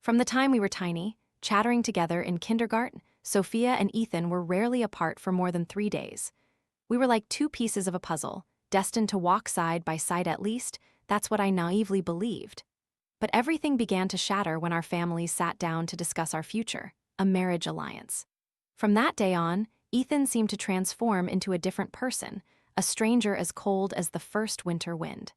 From the time we were tiny, chattering together in kindergarten, Sophia and Ethan were rarely apart for more than 3 days. We were like two pieces of a puzzle, destined to walk side by side at least. That's what I naively believed. But everything began to shatter when our families sat down to discuss our future, a marriage alliance. From that day on, Ethan seemed to transform into a different person, a stranger as cold as the first winter wind.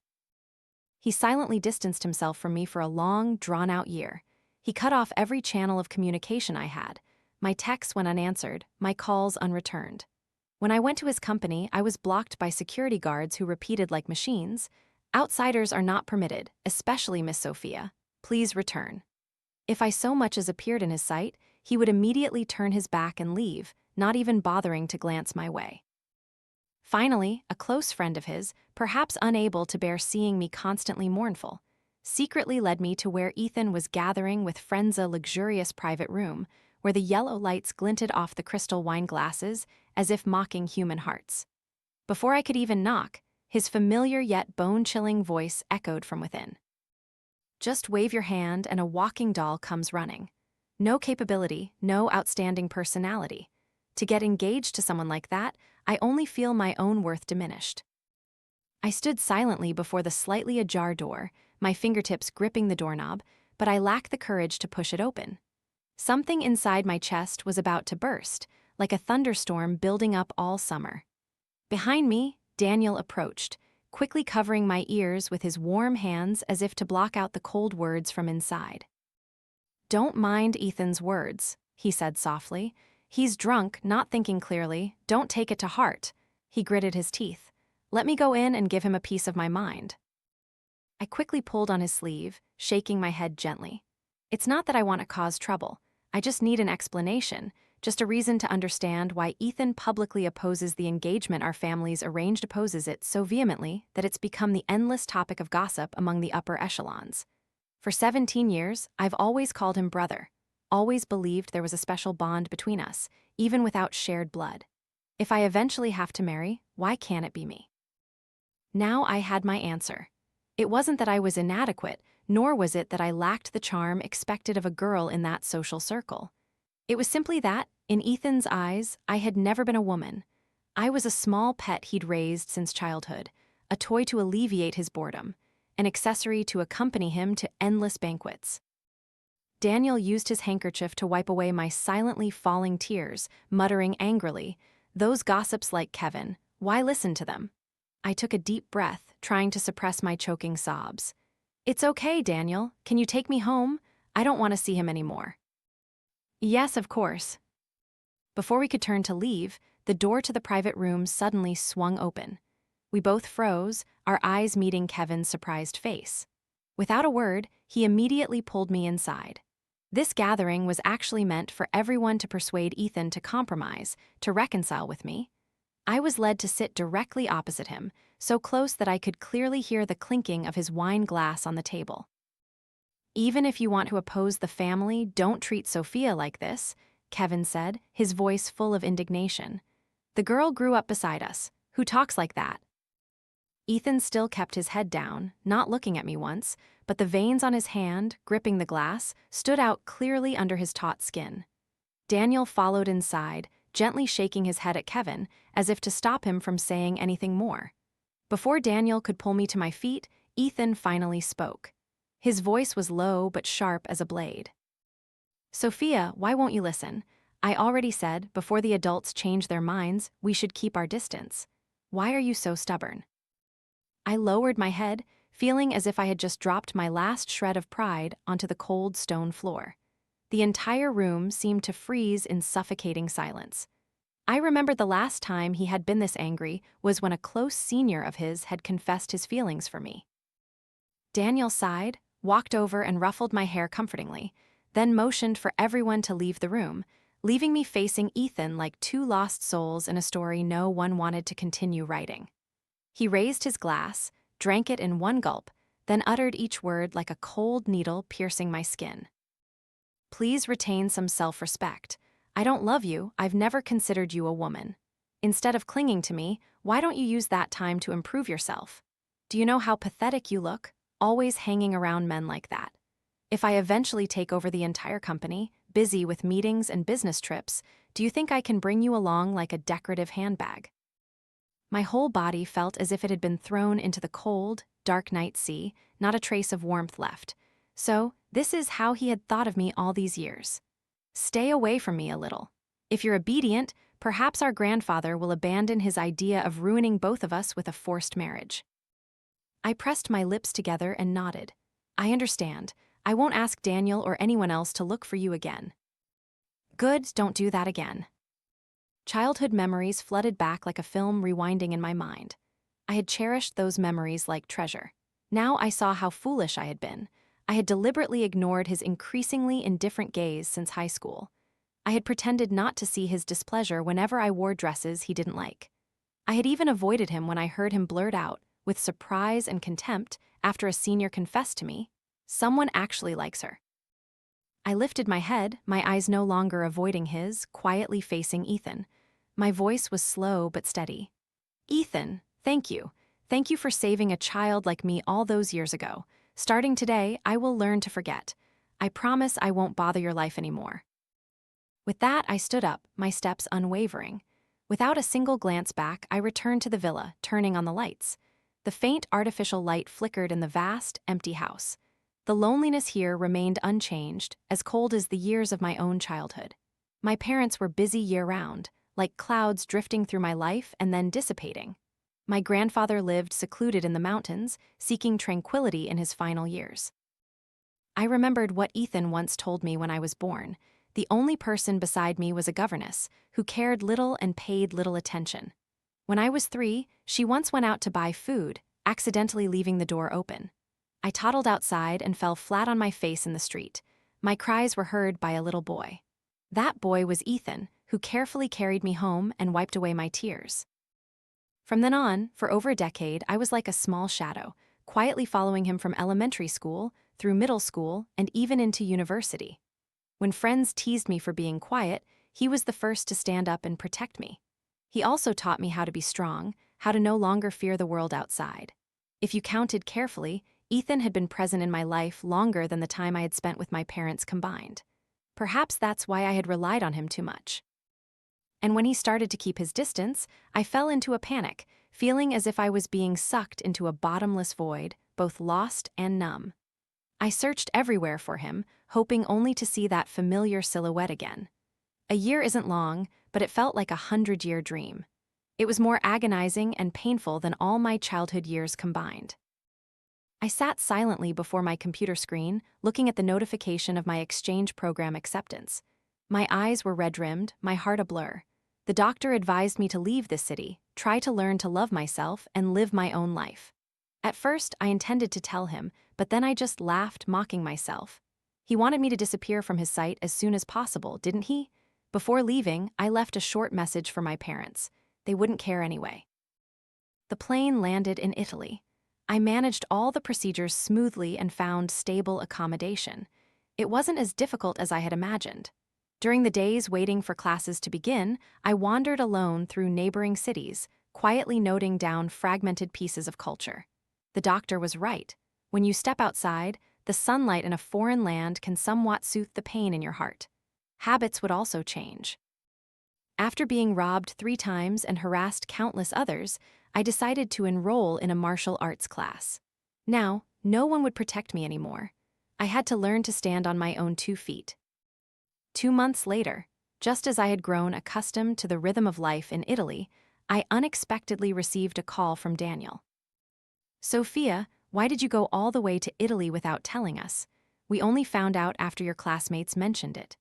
He silently distanced himself from me for a long, drawn-out year. He cut off every channel of communication I had. My texts went unanswered, my calls unreturned. When I went to his company, I was blocked by security guards who repeated like machines, "Outsiders are not permitted, especially Miss Sophia. Please return." If I so much as appeared in his sight, he would immediately turn his back and leave, not even bothering to glance my way. Finally, a close friend of his, perhaps unable to bear seeing me constantly mournful, secretly led me to where Ethan was gathering with friends, a luxurious private room, where the yellow lights glinted off the crystal wine glasses as if mocking human hearts. Before I could even knock, his familiar yet bone-chilling voice echoed from within. "Just wave your hand and a walking doll comes running. No capability, no outstanding personality. To get engaged to someone like that, I only feel my own worth diminished." I stood silently before the slightly ajar door, my fingertips gripping the doorknob, but I lacked the courage to push it open. Something inside my chest was about to burst, like a thunderstorm building up all summer. Behind me, Daniel approached, quickly covering my ears with his warm hands as if to block out the cold words from inside. "Don't mind Ethan's words," he said softly. "He's drunk, not thinking clearly. Don't take it to heart." He gritted his teeth. "Let me go in and give him a piece of my mind." I quickly pulled on his sleeve, shaking my head gently. "It's not that I want to cause trouble. I just need an explanation, just a reason to understand why Ethan publicly opposes the engagement our families arranged, opposes it so vehemently that it's become the endless topic of gossip among the upper echelons. For 17 years, I've always called him brother, always believed there was a special bond between us, even without shared blood. If I eventually have to marry, why can't it be me?" Now I had my answer. It wasn't that I was inadequate, nor was it that I lacked the charm expected of a girl in that social circle. It was simply that, in Ethan's eyes, I had never been a woman. I was a small pet he'd raised since childhood, a toy to alleviate his boredom, an accessory to accompany him to endless banquets. Daniel used his handkerchief to wipe away my silently falling tears, muttering angrily, "Those gossips like Kevin, why listen to them?" I took a deep breath, trying to suppress my choking sobs. "It's okay, Daniel. Can you take me home? I don't want to see him anymore." "Yes, of course." Before we could turn to leave, the door to the private room suddenly swung open. We both froze, our eyes meeting Kevin's surprised face. Without a word, he immediately pulled me inside. This gathering was actually meant for everyone to persuade Ethan to compromise, to reconcile with me. I was led to sit directly opposite him, so close that I could clearly hear the clinking of his wine glass on the table. "Even if you want to oppose the family, don't treat Sophia like this," Kevin said, his voice full of indignation. "The girl grew up beside us. Who talks like that?" Ethan still kept his head down, not looking at me once, but the veins on his hand, gripping the glass, stood out clearly under his taut skin. Daniel followed inside, gently shaking his head at Kevin, as if to stop him from saying anything more. Before Daniel could pull me to my feet, Ethan finally spoke. His voice was low but sharp as a blade. "Sophia, why won't you listen? I already said, before the adults change their minds, we should keep our distance. Why are you so stubborn?" I lowered my head, feeling as if I had just dropped my last shred of pride onto the cold stone floor. The entire room seemed to freeze in suffocating silence. I remembered the last time he had been this angry was when a close senior of his had confessed his feelings for me. Daniel sighed, walked over and ruffled my hair comfortingly, then motioned for everyone to leave the room, leaving me facing Ethan like two lost souls in a story no one wanted to continue writing. He raised his glass, drank it in one gulp, then uttered each word like a cold needle piercing my skin. "Please retain some self-respect. I don't love you, I've never considered you a woman. Instead of clinging to me, why don't you use that time to improve yourself? Do you know how pathetic you look, always hanging around men like that? If I eventually take over the entire company, busy with meetings and business trips, do you think I can bring you along like a decorative handbag? My whole body felt as if it had been thrown into the cold, dark night sea, not a trace of warmth left. So, this is how he had thought of me all these years. Stay away from me a little. If you're obedient, perhaps our grandfather will abandon his idea of ruining both of us with a forced marriage. I pressed my lips together and nodded. I understand. I won't ask Daniel or anyone else to look for you again. Good, don't do that again. Childhood memories flooded back like a film rewinding in my mind. I had cherished those memories like treasure. Now I saw how foolish I had been. I had deliberately ignored his increasingly indifferent gaze since high school. I had pretended not to see his displeasure whenever I wore dresses he didn't like. I had even avoided him when I heard him blurt out, with surprise and contempt, after a senior confessed to me, "Someone actually likes her." I lifted my head, my eyes no longer avoiding his, quietly facing Ethan. My voice was slow but steady. "Ethan, thank you. Thank you for saving a child like me all those years ago. Starting today, I will learn to forget. I promise I won't bother your life anymore." With that, I stood up, my steps unwavering. Without a single glance back, I returned to the villa, turning on the lights. The faint artificial light flickered in the vast, empty house. The loneliness here remained unchanged, as cold as the years of my own childhood. My parents were busy year-round, like clouds drifting through my life and then dissipating. My grandfather lived secluded in the mountains, seeking tranquility in his final years. I remembered what Ethan once told me when I was born. The only person beside me was a governess, who cared little and paid little attention. When I was 3, she once went out to buy food, accidentally leaving the door open. I toddled outside and fell flat on my face in the street. My cries were heard by a little boy. That boy was Ethan, who carefully carried me home and wiped away my tears. From then on, for over a decade, I was like a small shadow, quietly following him from elementary school, through middle school, and even into university. When friends teased me for being quiet, he was the first to stand up and protect me. He also taught me how to be strong, how to no longer fear the world outside. If you counted carefully, Ethan had been present in my life longer than the time I had spent with my parents combined. Perhaps that's why I had relied on him too much. And when he started to keep his distance, I fell into a panic, feeling as if I was being sucked into a bottomless void, both lost and numb. I searched everywhere for him, hoping only to see that familiar silhouette again. A year isn't long, but it felt like a 100-year dream. It was more agonizing and painful than all my childhood years combined. I sat silently before my computer screen, looking at the notification of my exchange program acceptance. My eyes were red-rimmed, my heart a blur. The doctor advised me to leave this city, try to learn to love myself, and live my own life. At first, I intended to tell him, but then I just laughed, mocking myself. He wanted me to disappear from his sight as soon as possible, didn't he? Before leaving, I left a short message for my parents. They wouldn't care anyway. The plane landed in Italy. I managed all the procedures smoothly and found stable accommodation. It wasn't as difficult as I had imagined. During the days waiting for classes to begin, I wandered alone through neighboring cities, quietly noting down fragmented pieces of culture. The doctor was right. When you step outside, the sunlight in a foreign land can somewhat soothe the pain in your heart. Habits would also change. After being robbed 3 times and harassed countless others, I decided to enroll in a martial arts class. Now, no one would protect me anymore. I had to learn to stand on my own 2 feet. 2 months later, just as I had grown accustomed to the rhythm of life in Italy, I unexpectedly received a call from Daniel. "Sophia, why did you go all the way to Italy without telling us? We only found out after your classmates mentioned it."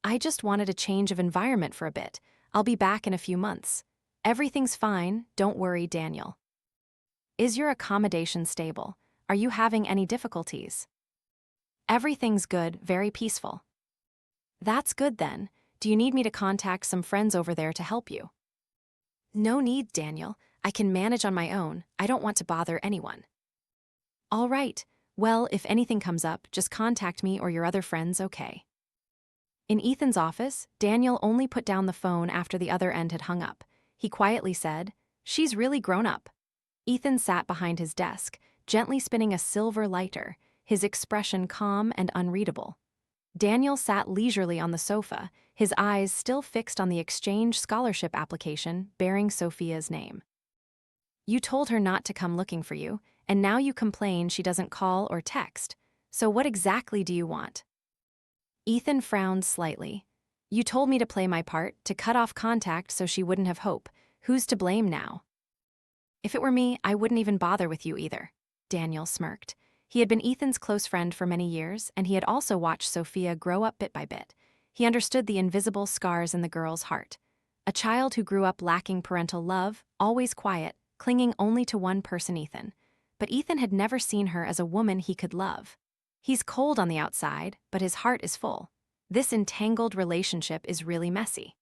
"I just wanted a change of environment for a bit. I'll be back in a few months. Everything's fine, don't worry, Daniel." "Is your accommodation stable? Are you having any difficulties?" "Everything's good, very peaceful." "That's good then. Do you need me to contact some friends over there to help you?" "No need, Daniel. I can manage on my own. I don't want to bother anyone." "All right. Well, if anything comes up, just contact me or your other friends, okay?" In Ethan's office, Daniel only put down the phone after the other end had hung up. He quietly said, "She's really grown up." Ethan sat behind his desk, gently spinning a silver lighter. his expression calm and unreadable. Daniel sat leisurely on the sofa, his eyes still fixed on the exchange scholarship application bearing Sophia's name. You told her not to come looking for you, and now you complain she doesn't call or text. So what exactly do you want? Ethan frowned slightly. You told me to play my part, to cut off contact so she wouldn't have hope. Who's to blame now? If it were me, I wouldn't even bother with you either. Daniel smirked. He had been Ethan's close friend for many years, and he had also watched Sophia grow up bit by bit. He understood the invisible scars in the girl's heart. A child who grew up lacking parental love, always quiet, clinging only to one person, Ethan. But Ethan had never seen her as a woman he could love. He's cold on the outside, but his heart is full. This entangled relationship is really messy.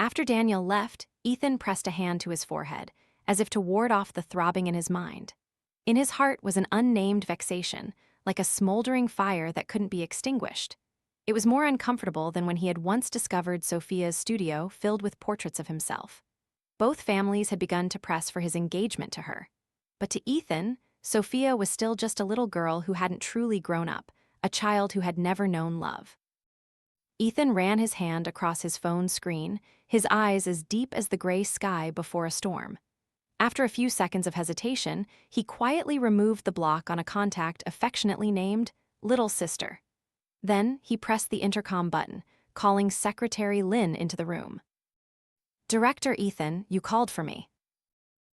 After Daniel left, Ethan pressed a hand to his forehead, as if to ward off the throbbing in his mind. In his heart was an unnamed vexation, like a smoldering fire that couldn't be extinguished. It was more uncomfortable than when he had once discovered Sophia's studio filled with portraits of himself. Both families had begun to press for his engagement to her. But to Ethan, Sophia was still just a little girl who hadn't truly grown up, a child who had never known love. Ethan ran his hand across his phone screen, his eyes as deep as the gray sky before a storm. After a few seconds of hesitation, he quietly removed the block on a contact affectionately named Little Sister. Then he pressed the intercom button, calling Secretary Lynn into the room. Director Ethan, you called for me.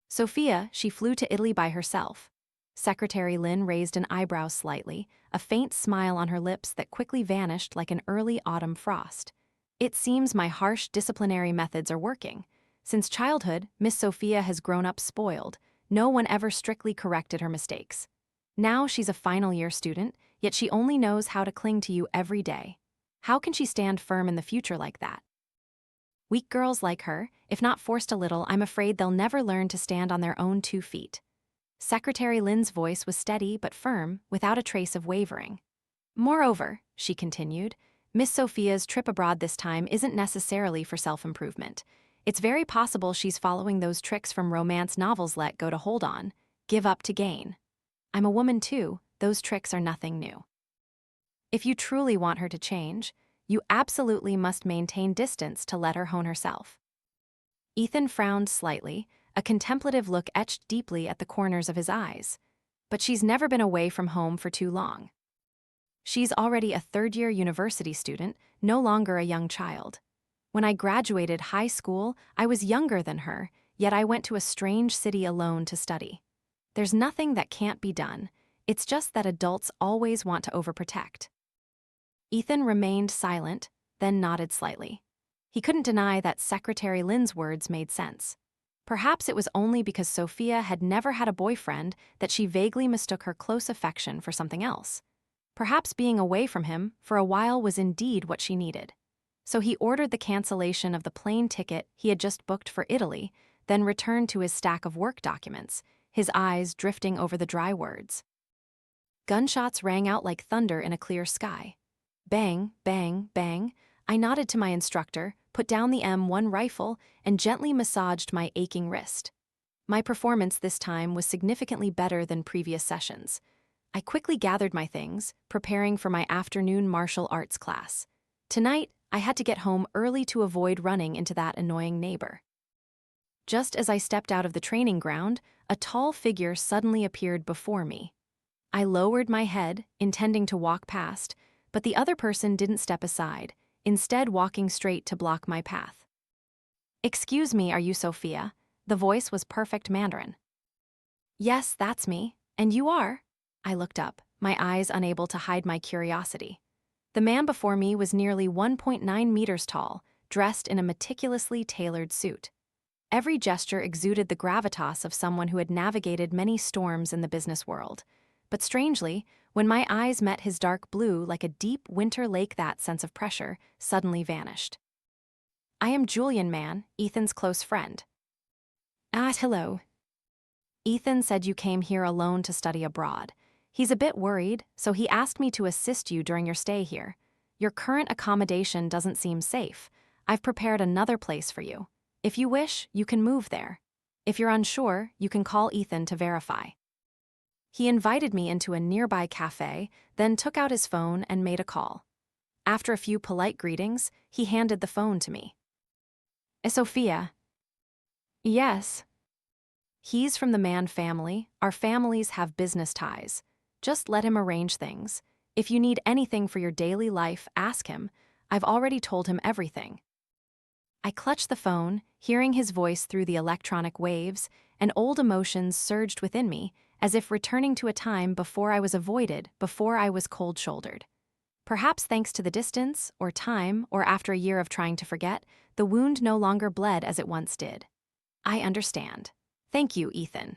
Sophia, she flew to Italy by herself. Secretary Lynn raised an eyebrow slightly, a faint smile on her lips that quickly vanished like an early autumn frost. It seems my harsh disciplinary methods are working. Since childhood, Miss Sophia has grown up spoiled. No one ever strictly corrected her mistakes. Now she's a final-year student, yet she only knows how to cling to you every day. How can she stand firm in the future like that? Weak girls like her, if not forced a little, I'm afraid they'll never learn to stand on their own 2 feet. Secretary Lynn's voice was steady but firm, without a trace of wavering. Moreover, she continued, Miss Sophia's trip abroad this time isn't necessarily for self-improvement. It's very possible she's following those tricks from romance novels let go to hold on, give up to gain. I'm a woman too, those tricks are nothing new. If you truly want her to change, you absolutely must maintain distance to let her hone herself. Ethan frowned slightly, a contemplative look etched deeply at the corners of his eyes. But she's never been away from home for too long. She's already a third-year university student, no longer a young child. When I graduated high school, I was younger than her, yet I went to a strange city alone to study. There's nothing that can't be done. It's just that adults always want to overprotect. Ethan remained silent, then nodded slightly. He couldn't deny that Secretary Lynn's words made sense. Perhaps it was only because Sophia had never had a boyfriend that she vaguely mistook her close affection for something else. Perhaps being away from him for a while was indeed what she needed. So he ordered the cancellation of the plane ticket he had just booked for Italy, then returned to his stack of work documents, his eyes drifting over the dry words. Gunshots rang out like thunder in a clear sky. Bang, bang, bang. I nodded to my instructor, put down the M1 rifle, and gently massaged my aching wrist. My performance this time was significantly better than previous sessions. I quickly gathered my things, preparing for my afternoon martial arts class. Tonight, I had to get home early to avoid running into that annoying neighbor. Just as I stepped out of the training ground, a tall figure suddenly appeared before me. I lowered my head, intending to walk past, but the other person didn't step aside, instead walking straight to block my path. Excuse me, are you Sophia? The voice was perfect Mandarin. Yes, that's me. And you are? I looked up, my eyes unable to hide my curiosity. The man before me was nearly 1.9 meters tall, dressed in a meticulously tailored suit. Every gesture exuded the gravitas of someone who had navigated many storms in the business world. But strangely, when my eyes met his dark blue like a deep winter lake, that sense of pressure suddenly vanished. I am Julian, man, Ethan's close friend. Hello. Ethan said you came here alone to study abroad. He's a bit worried, so he asked me to assist you during your stay here. Your current accommodation doesn't seem safe. I've prepared another place for you. If you wish, you can move there. If you're unsure, you can call Ethan to verify. He invited me into a nearby cafe, then took out his phone and made a call. After a few polite greetings, he handed the phone to me. Sophia. Yes. He's from the Mann family. Our families have business ties. Just let him arrange things. If you need anything for your daily life, ask him. I've already told him everything. I clutched the phone, hearing his voice through the electronic waves, and old emotions surged within me, as if returning to a time before I was avoided, before I was cold-shouldered. Perhaps thanks to the distance, or time, or after a year of trying to forget, the wound no longer bled as it once did. I understand. Thank you, Ethan.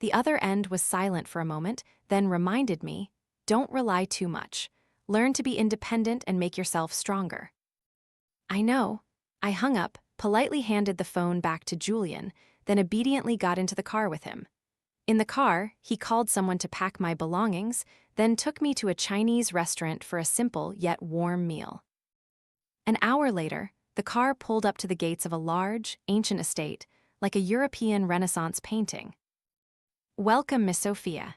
The other end was silent for a moment, then reminded me, don't rely too much. Learn to be independent and make yourself stronger. I know. I hung up, politely handed the phone back to Julian, then obediently got into the car with him. In the car, he called someone to pack my belongings, then took me to a Chinese restaurant for a simple yet warm meal. An hour later, the car pulled up to the gates of a large, ancient estate, like a European Renaissance painting. Welcome, Miss Sophia.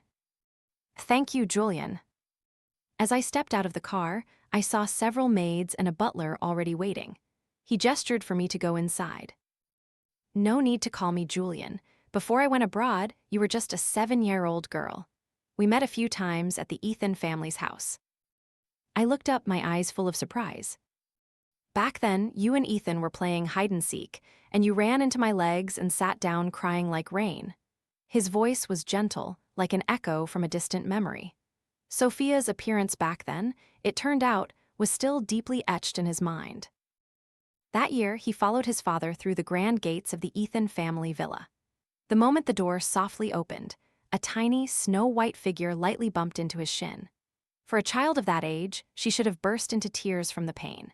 Thank you, Julian. As I stepped out of the car, I saw several maids and a butler already waiting. He gestured for me to go inside. No need to call me Julian. Before I went abroad, you were just a 7-year-old girl. We met a few times at the Ethan family's house. I looked up, my eyes full of surprise. Back then, you and Ethan were playing hide-and-seek, and you ran into my legs and sat down crying like rain. His voice was gentle, like an echo from a distant memory. Sophia's appearance back then, it turned out, was still deeply etched in his mind. That year, he followed his father through the grand gates of the Ethan family villa. The moment the door softly opened, a tiny, snow-white figure lightly bumped into his shin. For a child of that age, she should have burst into tears from the pain.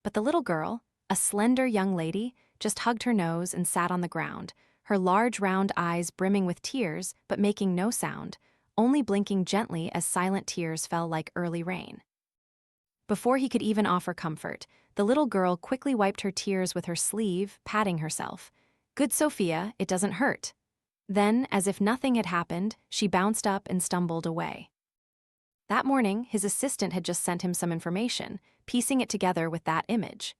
But the little girl, a slender young lady, just hugged her nose and sat on the ground, her large round eyes brimming with tears but making no sound, only blinking gently as silent tears fell like early rain. Before he could even offer comfort, the little girl quickly wiped her tears with her sleeve, patting herself. Good Sophia, it doesn't hurt. Then, as if nothing had happened, she bounced up and stumbled away. That morning, his assistant had just sent him some information, piecing it together with that image.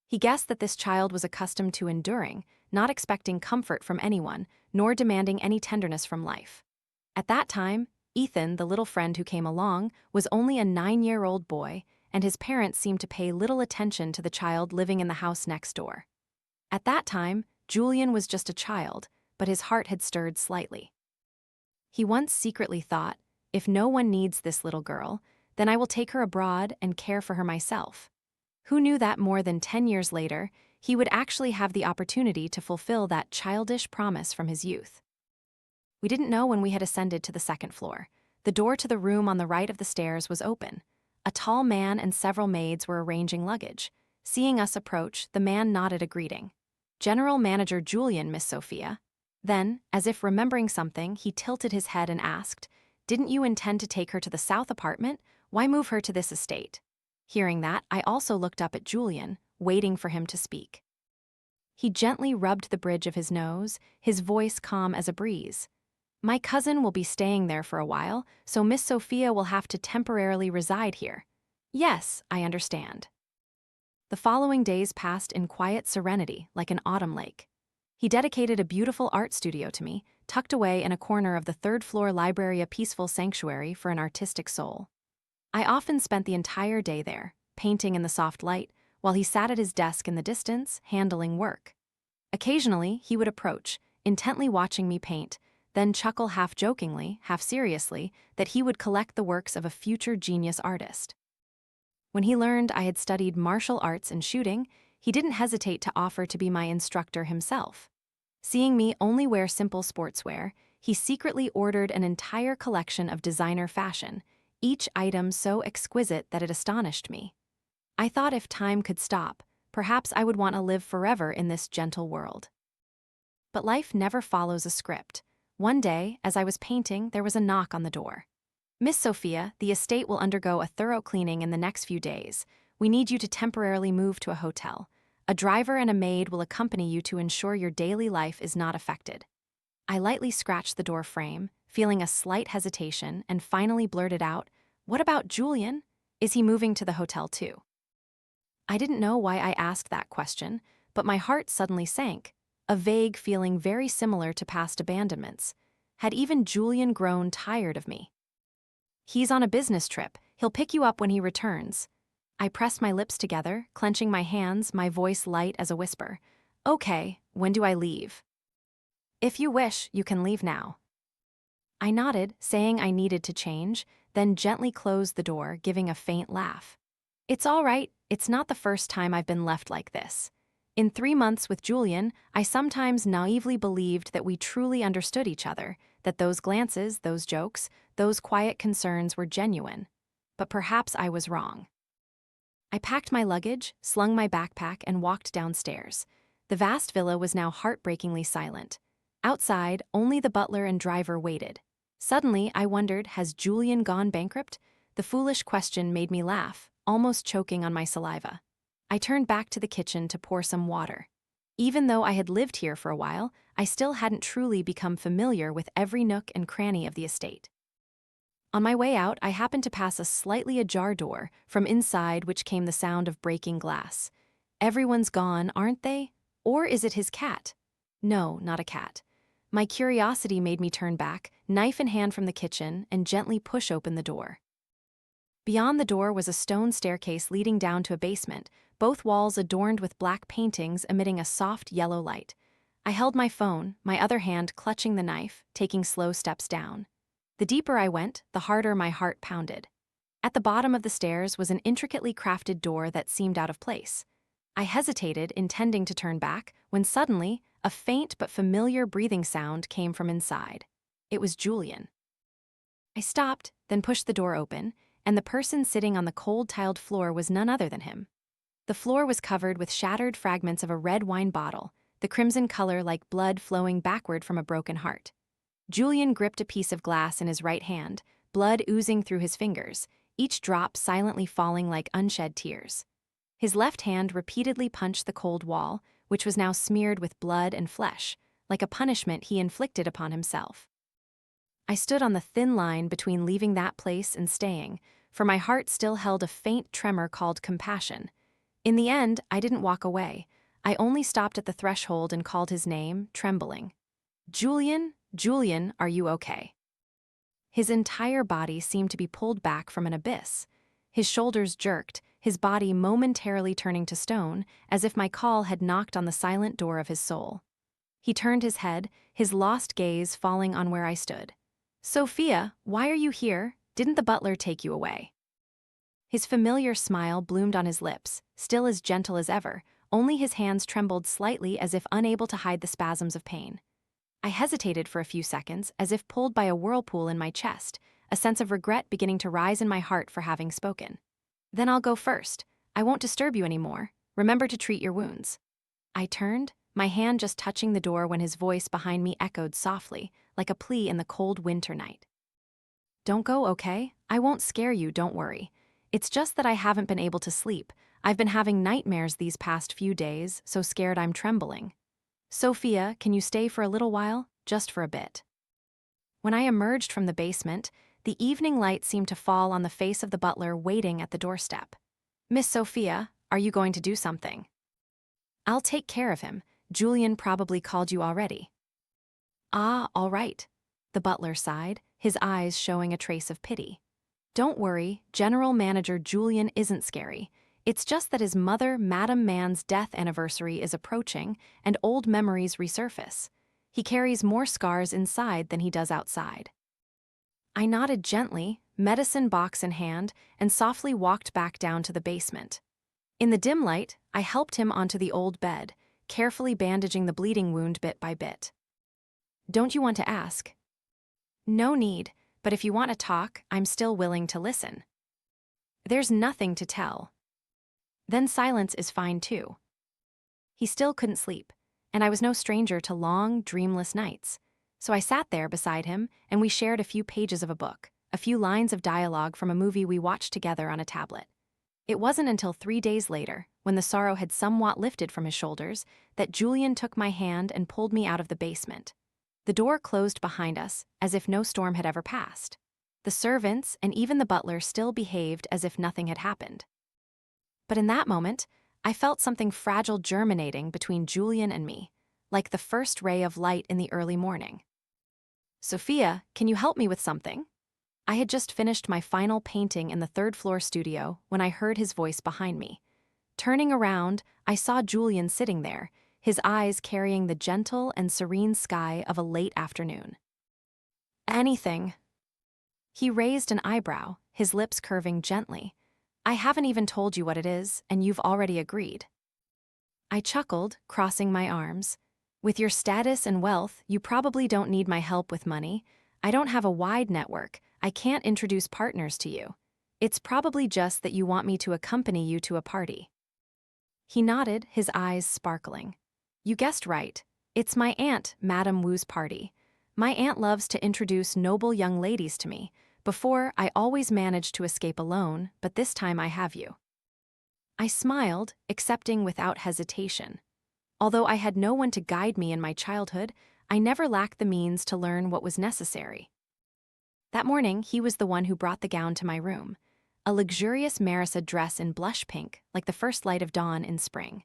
He guessed that this child was accustomed to enduring, not expecting comfort from anyone, nor demanding any tenderness from life. At that time, Ethan, the little friend who came along, was only a 9-year-old boy, and his parents seemed to pay little attention to the child living in the house next door. At that time, Julian was just a child, but his heart had stirred slightly. He once secretly thought, if no one needs this little girl, then I will take her abroad and care for her myself. Who knew that more than 10 years later, he would actually have the opportunity to fulfill that childish promise from his youth? We didn't know when we had ascended to the second floor. The door to the room on the right of the stairs was open. A tall man and several maids were arranging luggage. Seeing us approach, the man nodded a greeting. General Manager Julian, Miss Sophia. Then, as if remembering something, he tilted his head and asked, didn't you intend to take her to the south apartment? Why move her to this estate? Hearing that, I also looked up at Julian, waiting for him to speak. He gently rubbed the bridge of his nose, his voice calm as a breeze. My cousin will be staying there for a while, so Miss Sophia will have to temporarily reside here. Yes, I understand. The following days passed in quiet serenity, like an autumn lake. He dedicated a beautiful art studio to me, tucked away in a corner of the third-floor library, a peaceful sanctuary for an artistic soul. I often spent the entire day there, painting in the soft light, while he sat at his desk in the distance, handling work. Occasionally, he would approach, intently watching me paint, then chuckle half-jokingly, half-seriously, that he would collect the works of a future genius artist. When he learned I had studied martial arts and shooting, he didn't hesitate to offer to be my instructor himself. Seeing me only wear simple sportswear, he secretly ordered an entire collection of designer fashion, each item so exquisite that it astonished me. I thought if time could stop, perhaps I would want to live forever in this gentle world. But life never follows a script. One day, as I was painting, there was a knock on the door. Miss Sophia, the estate will undergo a thorough cleaning in the next few days. We need you to temporarily move to a hotel. A driver and a maid will accompany you to ensure your daily life is not affected. I lightly scratched the door frame, feeling a slight hesitation, and finally blurted out, "What about Julian? Is he moving to the hotel too?" I didn't know why I asked that question, but my heart suddenly sank, a vague feeling very similar to past abandonments. Had even Julian grown tired of me? "He's on a business trip. He'll pick you up when he returns." I pressed my lips together, clenching my hands, my voice light as a whisper. "Okay, when do I leave?" "If you wish, you can leave now." I nodded, saying I needed to change, then gently closed the door, giving a faint laugh. "It's all right. It's not the first time I've been left like this. In 3 months with Julian, I sometimes naively believed that we truly understood each other, that those glances, those jokes, those quiet concerns were genuine. But perhaps I was wrong." I packed my luggage, slung my backpack, and walked downstairs. The vast villa was now heartbreakingly silent. Outside, only the butler and driver waited. Suddenly, I wondered, has Julian gone bankrupt? The foolish question made me laugh, almost choking on my saliva. I turned back to the kitchen to pour some water. Even though I had lived here for a while, I still hadn't truly become familiar with every nook and cranny of the estate. On my way out, I happened to pass a slightly ajar door, from inside which came the sound of breaking glass. Everyone's gone, aren't they? Or is it his cat? No, not a cat. My curiosity made me turn back, knife in hand from the kitchen, and gently push open the door. Beyond the door was a stone staircase leading down to a basement, both walls adorned with black paintings emitting a soft yellow light. I held my phone, my other hand clutching the knife, taking slow steps down. The deeper I went, the harder my heart pounded. At the bottom of the stairs was an intricately crafted door that seemed out of place. I hesitated, intending to turn back, when suddenly, a faint but familiar breathing sound came from inside. It was Julian. I stopped, then pushed the door open, and the person sitting on the cold tiled floor was none other than him. The floor was covered with shattered fragments of a red wine bottle, the crimson color like blood flowing backward from a broken heart. Julian gripped a piece of glass in his right hand, blood oozing through his fingers, each drop silently falling like unshed tears. His left hand repeatedly punched the cold wall, which was now smeared with blood and flesh, like a punishment he inflicted upon himself. I stood on the thin line between leaving that place and staying, for my heart still held a faint tremor called compassion. In the end, I didn't walk away. I only stopped at the threshold and called his name, trembling. "Julian, Julian, are you okay?" His entire body seemed to be pulled back from an abyss. His shoulders jerked, his body momentarily turning to stone, as if my call had knocked on the silent door of his soul. He turned his head, his lost gaze falling on where I stood. "Sophia, why are you here? Didn't the butler take you away?" His familiar smile bloomed on his lips, still as gentle as ever, only his hands trembled slightly as if unable to hide the spasms of pain. I hesitated for a few seconds, as if pulled by a whirlpool in my chest, a sense of regret beginning to rise in my heart for having spoken. "Then I'll go first. I won't disturb you anymore. Remember to treat your wounds." I turned, my hand just touching the door when his voice behind me echoed softly, like a plea in the cold winter night. "Don't go, okay? I won't scare you, don't worry. It's just that I haven't been able to sleep. I've been having nightmares these past few days, so scared I'm trembling. Sophia, can you stay for a little while? Just for a bit." When I emerged from the basement, the evening light seemed to fall on the face of the butler waiting at the doorstep. "Miss Sophia, are you going to do something?" "I'll take care of him. Julian probably called you already." "Ah, all right." The butler sighed, his eyes showing a trace of pity. "Don't worry, General Manager Julian isn't scary. It's just that his mother, Madam Mann's death anniversary is approaching, and old memories resurface. He carries more scars inside than he does outside." I nodded gently, medicine box in hand, and softly walked back down to the basement. In the dim light, I helped him onto the old bed, carefully bandaging the bleeding wound bit by bit. "Don't you want to ask?" "No need, but if you want to talk, I'm still willing to listen." "There's nothing to tell." "Then silence is fine too." He still couldn't sleep, and I was no stranger to long, dreamless nights. So I sat there beside him, and we shared a few pages of a book, a few lines of dialogue from a movie we watched together on a tablet. It wasn't until 3 days later, when the sorrow had somewhat lifted from his shoulders, that Julian took my hand and pulled me out of the basement. The door closed behind us, as if no storm had ever passed. The servants and even the butler still behaved as if nothing had happened. But in that moment, I felt something fragile germinating between Julian and me, like the first ray of light in the early morning. "Sophia, can you help me with something?" I had just finished my final painting in the third-floor studio when I heard his voice behind me. Turning around, I saw Julian sitting there, his eyes carrying the gentle and serene sky of a late afternoon. "Anything." He raised an eyebrow, his lips curving gently. "I haven't even told you what it is, and you've already agreed." I chuckled, crossing my arms. "With your status and wealth, you probably don't need my help with money. I don't have a wide network. I can't introduce partners to you. It's probably just that you want me to accompany you to a party." He nodded, his eyes sparkling. "You guessed right. It's my aunt, Madame Wu's party. My aunt loves to introduce noble young ladies to me. Before, I always managed to escape alone, but this time I have you." I smiled, accepting without hesitation. Although I had no one to guide me in my childhood, I never lacked the means to learn what was necessary. That morning, he was the one who brought the gown to my room. A luxurious Marissa dress in blush pink, like the first light of dawn in spring.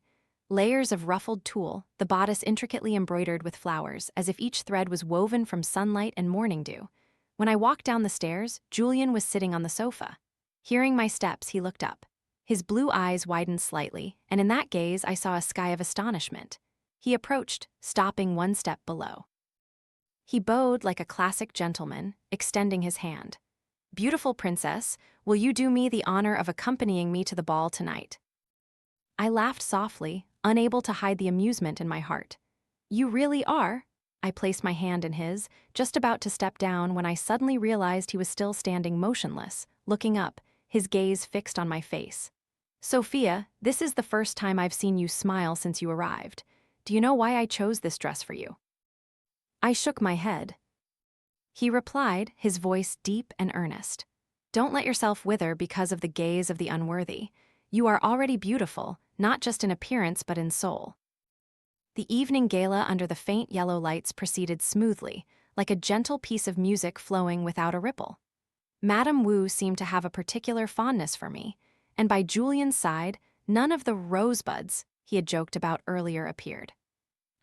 Layers of ruffled tulle, the bodice intricately embroidered with flowers, as if each thread was woven from sunlight and morning dew. When I walked down the stairs, Julian was sitting on the sofa. Hearing my steps, he looked up. His blue eyes widened slightly, and in that gaze I saw a sky of astonishment. He approached, stopping one step below. He bowed like a classic gentleman, extending his hand. "Beautiful princess, will you do me the honor of accompanying me to the ball tonight?" I laughed softly, unable to hide the amusement in my heart. "You really are?" I placed my hand in his, just about to step down when I suddenly realized he was still standing motionless, looking up, his gaze fixed on my face. "Sophia, this is the first time I've seen you smile since you arrived. Do you know why I chose this dress for you?" I shook my head. He replied, his voice deep and earnest. "Don't let yourself wither because of the gaze of the unworthy. You are already beautiful, not just in appearance but in soul." The evening gala under the faint yellow lights proceeded smoothly, like a gentle piece of music flowing without a ripple. Madame Wu seemed to have a particular fondness for me, and by Julian's side, none of the rosebuds he had joked about earlier appeared.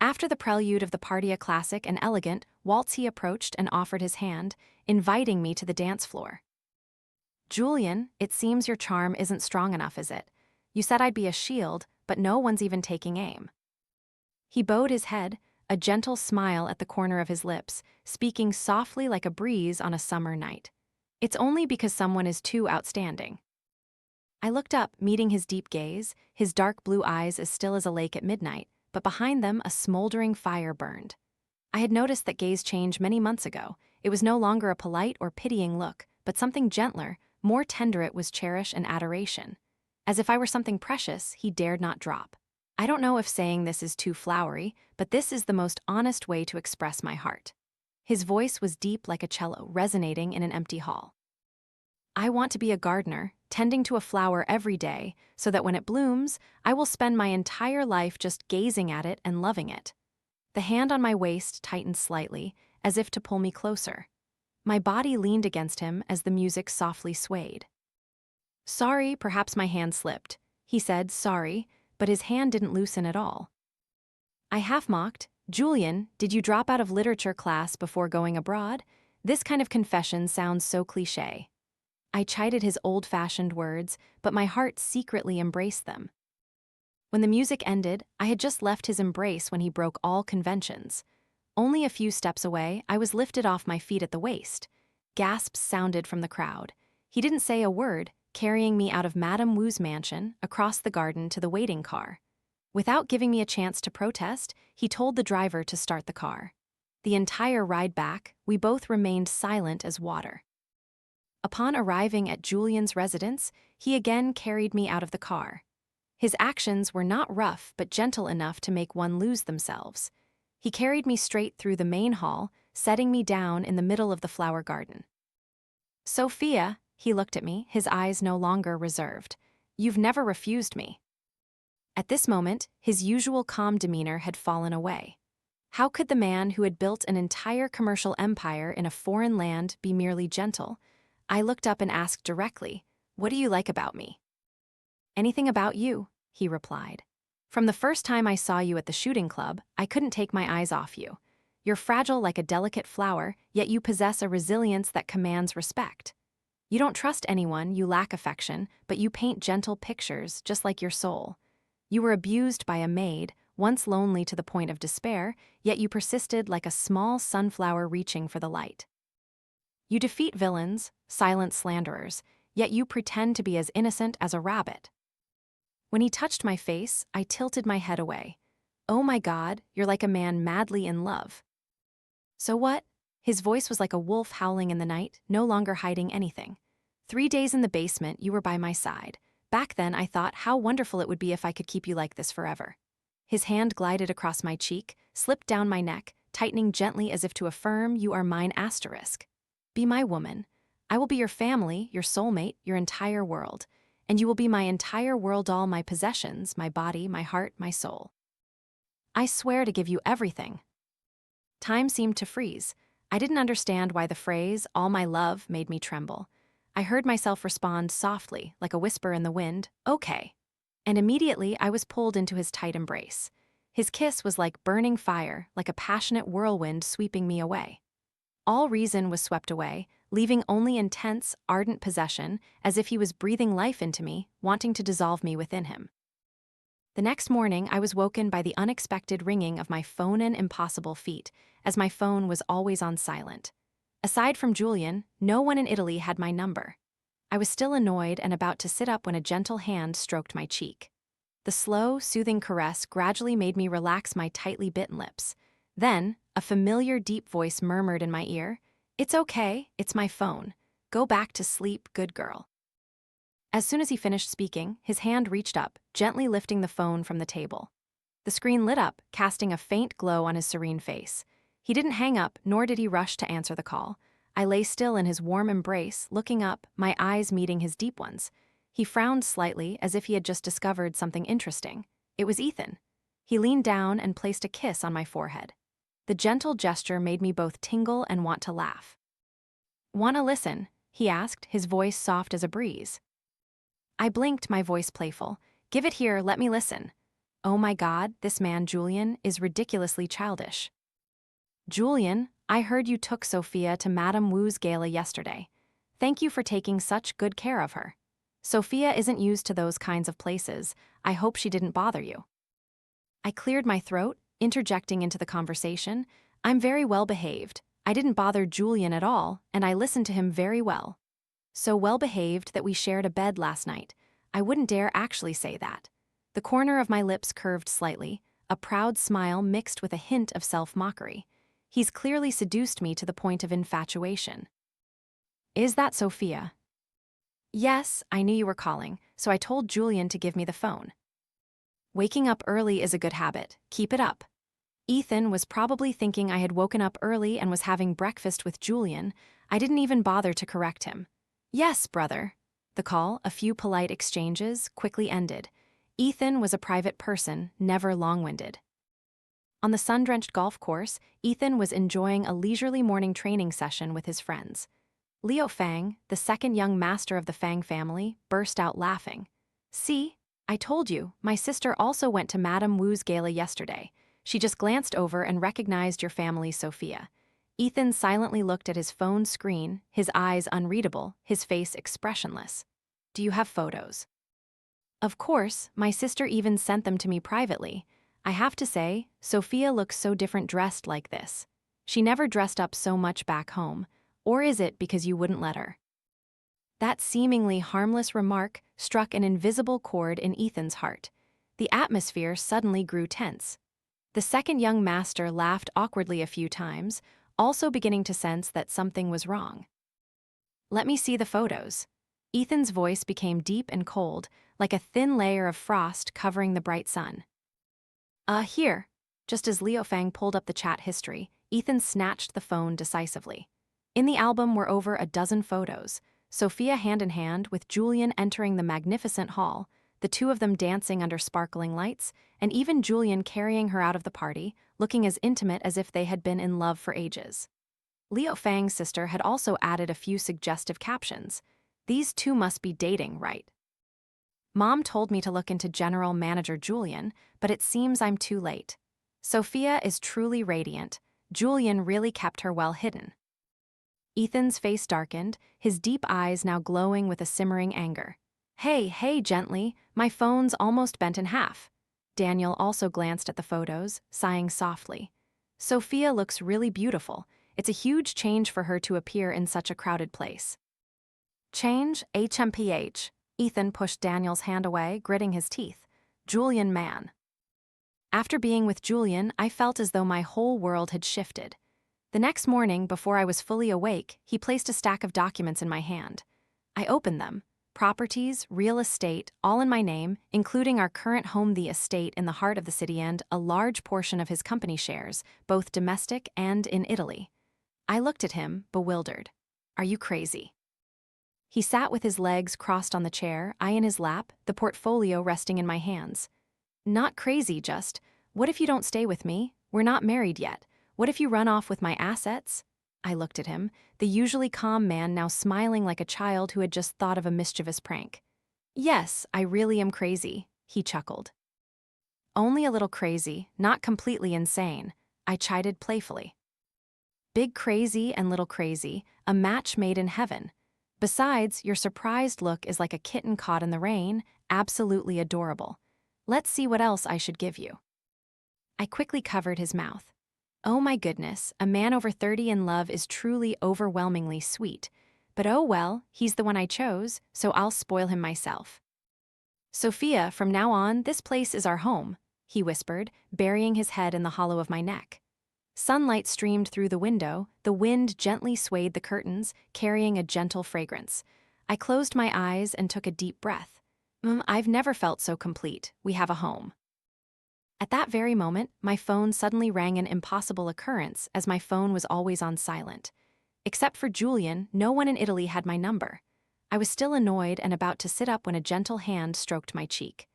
After the prelude of the party, a classic and elegant waltz, he approached and offered his hand, inviting me to the dance floor. "Julian, it seems your charm isn't strong enough, is it? You said I'd be a shield, but no one's even taking aim." He bowed his head, a gentle smile at the corner of his lips, speaking softly like a breeze on a summer night. "It's only because someone is too outstanding." I looked up, meeting his deep gaze, his dark blue eyes as still as a lake at midnight, but behind them a smoldering fire burned. I had noticed that gaze change many months ago. It was no longer a polite or pitying look, but something gentler, more tender. It was cherish and adoration. As if I were something precious he dared not drop. I don't know if saying this is too flowery, but this is the most honest way to express my heart. His voice was deep like a cello, resonating in an empty hall. "I want to be a gardener, tending to a flower every day, so that when it blooms, I will spend my entire life just gazing at it and loving it." The hand on my waist tightened slightly, as if to pull me closer. My body leaned against him as the music softly swayed. "Sorry, perhaps my hand slipped." He said, "Sorry," but his hand didn't loosen at all. I half mocked, "Julian, did you drop out of literature class before going abroad? This kind of confession sounds so cliché." I chided his old-fashioned words, but my heart secretly embraced them. When the music ended, I had just left his embrace when he broke all conventions. Only a few steps away, I was lifted off my feet at the waist. Gasps sounded from the crowd. He didn't say a word, carrying me out of Madame Wu's mansion, across the garden to the waiting car. Without giving me a chance to protest, he told the driver to start the car. The entire ride back, we both remained silent as water. Upon arriving at Julian's residence, he again carried me out of the car. His actions were not rough but gentle enough to make one lose themselves. He carried me straight through the main hall, setting me down in the middle of the flower garden. "Sophia," he looked at me, his eyes no longer reserved. "You've never refused me." At this moment, his usual calm demeanor had fallen away. How could the man who had built an entire commercial empire in a foreign land be merely gentle? I looked up and asked directly, "What do you like about me?" "Anything about you," he replied. "From the first time I saw you at the shooting club, I couldn't take my eyes off you. You're fragile like a delicate flower, yet you possess a resilience that commands respect. You don't trust anyone, you lack affection, but you paint gentle pictures, just like your soul. You were abused by a maid, once lonely to the point of despair, yet you persisted like a small sunflower reaching for the light. You defeat villains, silent slanderers, yet you pretend to be as innocent as a rabbit." When he touched my face, I tilted my head away. "Oh my God, you're like a man madly in love." "So what?" His voice was like a wolf howling in the night, no longer hiding anything. "3 days in the basement, you were by my side. Back then, I thought how wonderful it would be if I could keep you like this forever." His hand glided across my cheek, slipped down my neck, tightening gently as if to affirm, "You are mine asterisk. Be my woman. I will be your family, your soulmate, your entire world. And you will be my entire world, all my possessions, my body, my heart, my soul. I swear to give you everything." Time seemed to freeze. I didn't understand why the phrase, "all my love," made me tremble. I heard myself respond softly, like a whisper in the wind, "Okay." And immediately I was pulled into his tight embrace. His kiss was like burning fire, like a passionate whirlwind sweeping me away. All reason was swept away, leaving only intense, ardent possession, as if he was breathing life into me, wanting to dissolve me within him. The next morning, I was woken by the unexpected ringing of my phone and impossible feet, as my phone was always on silent. Aside from Julian, no one in Italy had my number. I was still annoyed and about to sit up when a gentle hand stroked my cheek. The slow, soothing caress gradually made me relax my tightly bitten lips. Then, a familiar deep voice murmured in my ear, "It's okay, it's my phone. Go back to sleep, good girl." As soon as he finished speaking, his hand reached up, gently lifting the phone from the table. The screen lit up, casting a faint glow on his serene face. He didn't hang up, nor did he rush to answer the call. I lay still in his warm embrace, looking up, my eyes meeting his deep ones. He frowned slightly, as if he had just discovered something interesting. It was Ethan. He leaned down and placed a kiss on my forehead. The gentle gesture made me both tingle and want to laugh. "Wanna listen?" he asked, his voice soft as a breeze. I blinked, my voice playful. "Give it here, let me listen." Oh my God, this man, Julian, is ridiculously childish. "Julian, I heard you took Sophia to Madame Wu's gala yesterday. Thank you for taking such good care of her. Sophia isn't used to those kinds of places. I hope she didn't bother you." I cleared my throat, interjecting into the conversation. "I'm very well behaved. I didn't bother Julian at all, and I listened to him very well. So well behaved that we shared a bed last night. I wouldn't dare actually say that." The corner of my lips curved slightly, a proud smile mixed with a hint of self-mockery. He's clearly seduced me to the point of infatuation. "Is that Sophia?" "Yes, I knew you were calling, so I told Julian to give me the phone." Waking up early is a good habit. Keep it up. Ethan was probably thinking I had woken up early and was having breakfast with Julian. I didn't even bother to correct him. "Yes, brother." The call, a few polite exchanges, quickly ended. Ethan was a private person, never long-winded. On the sun-drenched golf course, Ethan was enjoying a leisurely morning training session with his friends. Leo Fang, the second young master of the Fang family, burst out laughing. "See? I told you, my sister also went to Madame Wu's gala yesterday. She just glanced over and recognized your family's Sophia." Ethan silently looked at his phone screen, his eyes unreadable, his face expressionless. "Do you have photos?" "Of course, my sister even sent them to me privately. I have to say, Sophia looks so different dressed like this. She never dressed up so much back home. Or is it because you wouldn't let her?" That seemingly harmless remark struck an invisible chord in Ethan's heart. The atmosphere suddenly grew tense. The second young master laughed awkwardly a few times, also beginning to sense that something was wrong. "Let me see the photos." Ethan's voice became deep and cold, like a thin layer of frost covering the bright sun. Here." Just as Leo Fang pulled up the chat history, Ethan snatched the phone decisively. In the album were over a dozen photos, Sophia hand in hand with Julian entering the magnificent hall, the two of them dancing under sparkling lights, and even Julian carrying her out of the party, looking as intimate as if they had been in love for ages. Leo Fang's sister had also added a few suggestive captions. These two must be dating, right? Mom told me to look into General Manager Julian, but it seems I'm too late. Sophia is truly radiant. Julian really kept her well hidden. Ethan's face darkened, his deep eyes now glowing with a simmering anger. Hey, gently, my phone's almost bent in half. Daniel also glanced at the photos, sighing softly. Sophia looks really beautiful. It's a huge change for her to appear in such a crowded place. Change, HMPH. Ethan pushed Daniel's hand away, gritting his teeth. Julian, man. After being with Julian, I felt as though my whole world had shifted. The next morning, before I was fully awake, he placed a stack of documents in my hand. I opened them. Properties, real estate, all in my name, including our current home, the estate in the heart of the city, and a large portion of his company shares, both domestic and in Italy. I looked at him, bewildered. Are you crazy? He sat with his legs crossed on the chair, I in his lap, the portfolio resting in my hands. Not crazy, just, what if you don't stay with me? We're not married yet. What if you run off with my assets? I looked at him, the usually calm man now smiling like a child who had just thought of a mischievous prank. Yes, I really am crazy, he chuckled. Only a little crazy, not completely insane, I chided playfully. Big crazy and little crazy, a match made in heaven. Besides, your surprised look is like a kitten caught in the rain, absolutely adorable. Let's see what else I should give you. I quickly covered his mouth. Oh my goodness, a man over 30 in love is truly overwhelmingly sweet. But oh well, he's the one I chose, so I'll spoil him myself. Sophia, from now on, this place is our home, he whispered, burying his head in the hollow of my neck. Sunlight streamed through the window, the wind gently swayed the curtains, carrying a gentle fragrance. I closed my eyes and took a deep breath. I've never felt so complete. We have a home. At that very moment, my phone suddenly rang, an impossible occurrence, as my phone was always on silent. Except for Julian, no one in Italy had my number. I was still annoyed and about to sit up when a gentle hand stroked my cheek.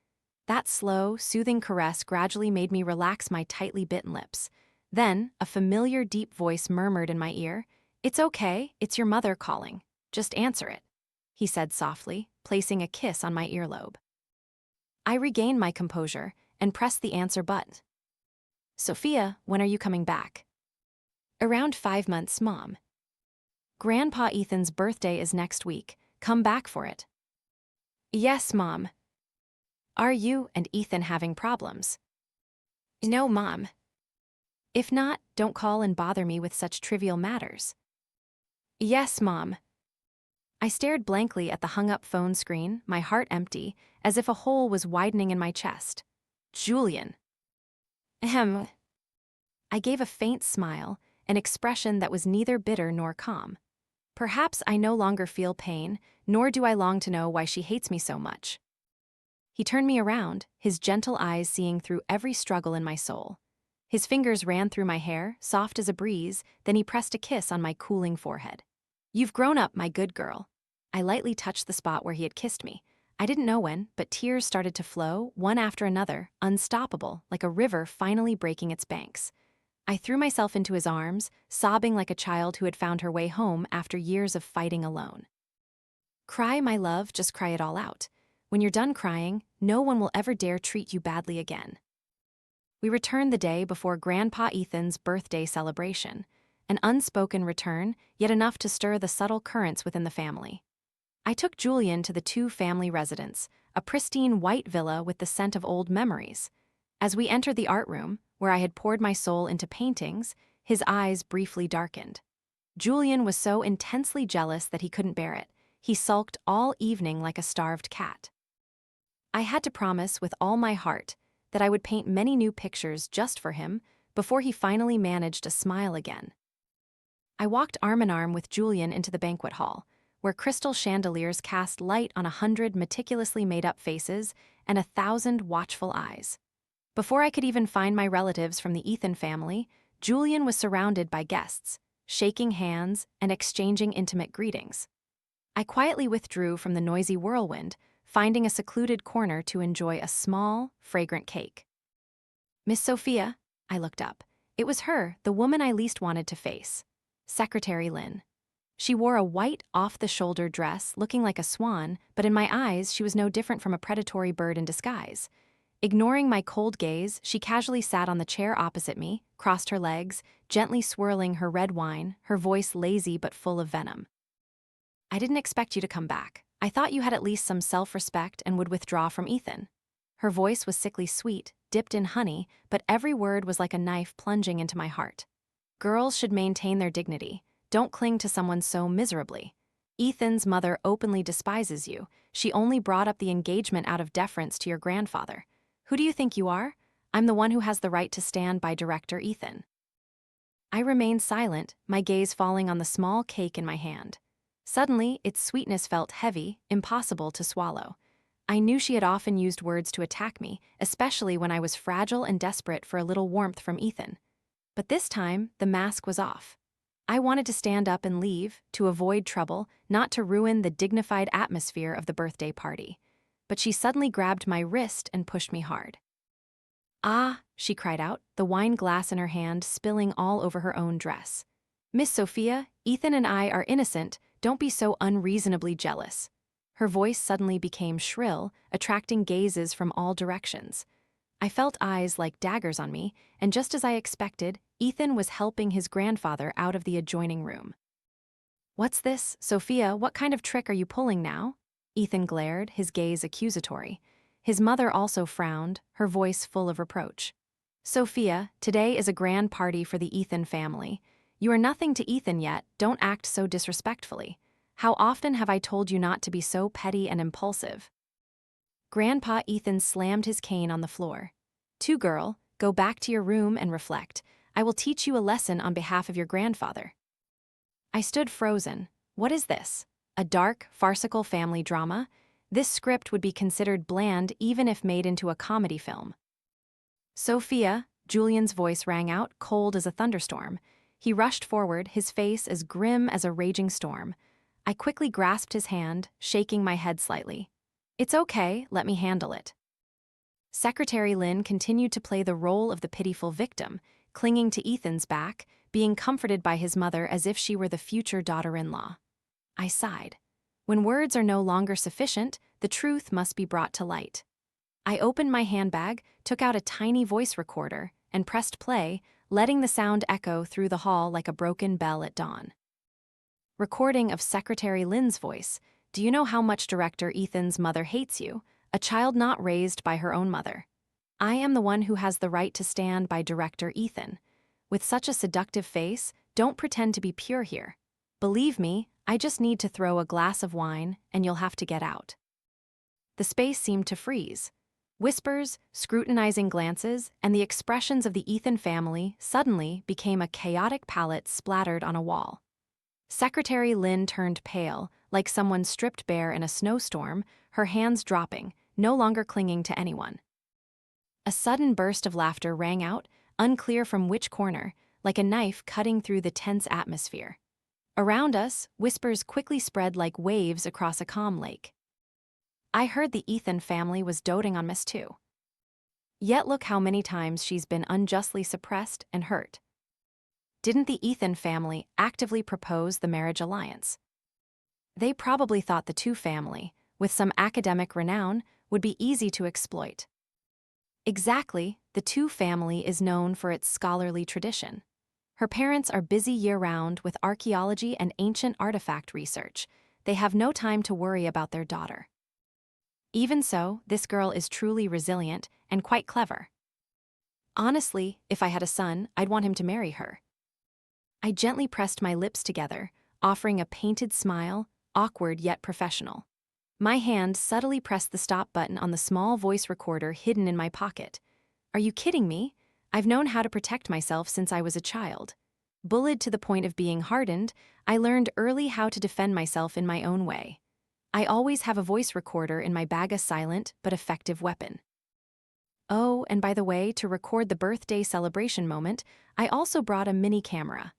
That slow, soothing caress gradually made me relax my tightly bitten lips. Then, a familiar deep voice murmured in my ear, "It's okay, it's your mother calling. Just answer it," he said softly, placing a kiss on my earlobe. I regained my composure and pressed the answer button. Sophia, when are you coming back? Around 5 months, Mom. Grandpa Ethan's birthday is next week. Come back for it. Yes, Mom. Are you and Ethan having problems? No, Mom. If not, don't call and bother me with such trivial matters. Yes, Mom. I stared blankly at the hung-up phone screen, my heart empty, as if a hole was widening in my chest. Julian. Ahem. I gave a faint smile, an expression that was neither bitter nor calm. Perhaps I no longer feel pain, nor do I long to know why she hates me so much. He turned me around, his gentle eyes seeing through every struggle in my soul. His fingers ran through my hair, soft as a breeze, then he pressed a kiss on my cooling forehead. You've grown up, my good girl. I lightly touched the spot where he had kissed me. I didn't know when, but tears started to flow, one after another, unstoppable, like a river finally breaking its banks. I threw myself into his arms, sobbing like a child who had found her way home after years of fighting alone. Cry, my love, just cry it all out. When you're done crying, no one will ever dare treat you badly again. We returned the day before Grandpa Ethan's birthday celebration, an unspoken return, yet enough to stir the subtle currents within the family. I took Julian to the two-family residence, a pristine white villa with the scent of old memories. As we entered the art room, where I had poured my soul into paintings, his eyes briefly darkened. Julian was so intensely jealous that he couldn't bear it. He sulked all evening like a starved cat. I had to promise with all my heart that I would paint many new pictures just for him before he finally managed to smile again. I walked arm in arm with Julian into the banquet hall, where crystal chandeliers cast light on 100 meticulously made-up faces and 1,000 watchful eyes. Before I could even find my relatives from the Ethan family, Julian was surrounded by guests, shaking hands and exchanging intimate greetings. I quietly withdrew from the noisy whirlwind, finding a secluded corner to enjoy a small, fragrant cake. Miss Sophia, I looked up. It was her, the woman I least wanted to face. Secretary Lynn. She wore a white, off-the-shoulder dress, looking like a swan, but in my eyes she was no different from a predatory bird in disguise. Ignoring my cold gaze, she casually sat on the chair opposite me, crossed her legs, gently swirling her red wine, her voice lazy but full of venom. I didn't expect you to come back. I thought you had at least some self-respect and would withdraw from Ethan. Her voice was sickly sweet, dipped in honey, but every word was like a knife plunging into my heart. Girls should maintain their dignity. Don't cling to someone so miserably. Ethan's mother openly despises you. She only brought up the engagement out of deference to your grandfather. Who do you think you are? I'm the one who has the right to stand by director Ethan. I remained silent, my gaze falling on the small cake in my hand. Suddenly, its sweetness felt heavy, impossible to swallow. I knew she had often used words to attack me, especially when I was fragile and desperate for a little warmth from Ethan. But this time, the mask was off. I wanted to stand up and leave, to avoid trouble, not to ruin the dignified atmosphere of the birthday party. But she suddenly grabbed my wrist and pushed me hard. "Ah," she cried out, the wine glass in her hand spilling all over her own dress. "Miss Sophia, Ethan and I are innocent, don't be so unreasonably jealous." Her voice suddenly became shrill, attracting gazes from all directions. I felt eyes like daggers on me, and just as I expected, Ethan was helping his grandfather out of the adjoining room. "What's this, Sophia, what kind of trick are you pulling now?" Ethan glared, his gaze accusatory. His mother also frowned, her voice full of reproach. "Sophia, today is a grand party for the Ethan family. You are nothing to Ethan yet, don't act so disrespectfully. How often have I told you not to be so petty and impulsive?" Grandpa Ethan slammed his cane on the floor. "Girl, go back to your room and reflect. I will teach you a lesson on behalf of your grandfather." I stood frozen. What is this? A dark, farcical family drama? This script would be considered bland even if made into a comedy film. "Sophia," Julian's voice rang out, cold as a thunderstorm. He rushed forward, his face as grim as a raging storm. I quickly grasped his hand, shaking my head slightly. "It's okay, let me handle it." Secretary Lynn continued to play the role of the pitiful victim, clinging to Ethan's back, being comforted by his mother as if she were the future daughter-in-law. I sighed. When words are no longer sufficient, the truth must be brought to light. I opened my handbag, took out a tiny voice recorder, and pressed play, letting the sound echo through the hall like a broken bell at dawn. Recording of Secretary Lynn's voice. "Do you know how much Director Ethan's mother hates you? A child not raised by her own mother. I am the one who has the right to stand by Director Ethan. With such a seductive face, don't pretend to be pure here. Believe me, I just need to throw a glass of wine, and you'll have to get out." The space seemed to freeze. Whispers, scrutinizing glances, and the expressions of the Ethan family suddenly became a chaotic palette splattered on a wall. Secretary Lynn turned pale, like someone stripped bare in a snowstorm, her hands dropping, no longer clinging to anyone. A sudden burst of laughter rang out, unclear from which corner, like a knife cutting through the tense atmosphere. Around us, whispers quickly spread like waves across a calm lake. I heard the Ethan family was doting on Miss too. Yet look how many times she's been unjustly suppressed and hurt. Didn't the Ethan family actively propose the marriage alliance? They probably thought the two family, with some academic renown, would be easy to exploit. Exactly, the two family is known for its scholarly tradition. Her parents are busy year-round with archaeology and ancient artifact research. They have no time to worry about their daughter. Even so, this girl is truly resilient and quite clever. Honestly, if I had a son, I'd want him to marry her. I gently pressed my lips together, offering a painted smile, awkward yet professional. My hand subtly pressed the stop button on the small voice recorder hidden in my pocket. Are you kidding me? I've known how to protect myself since I was a child. Bullied to the point of being hardened, I learned early how to defend myself in my own way. I always have a voice recorder in my bag, a silent but effective weapon. Oh, and by the way, to record the birthday celebration moment, I also brought a mini camera.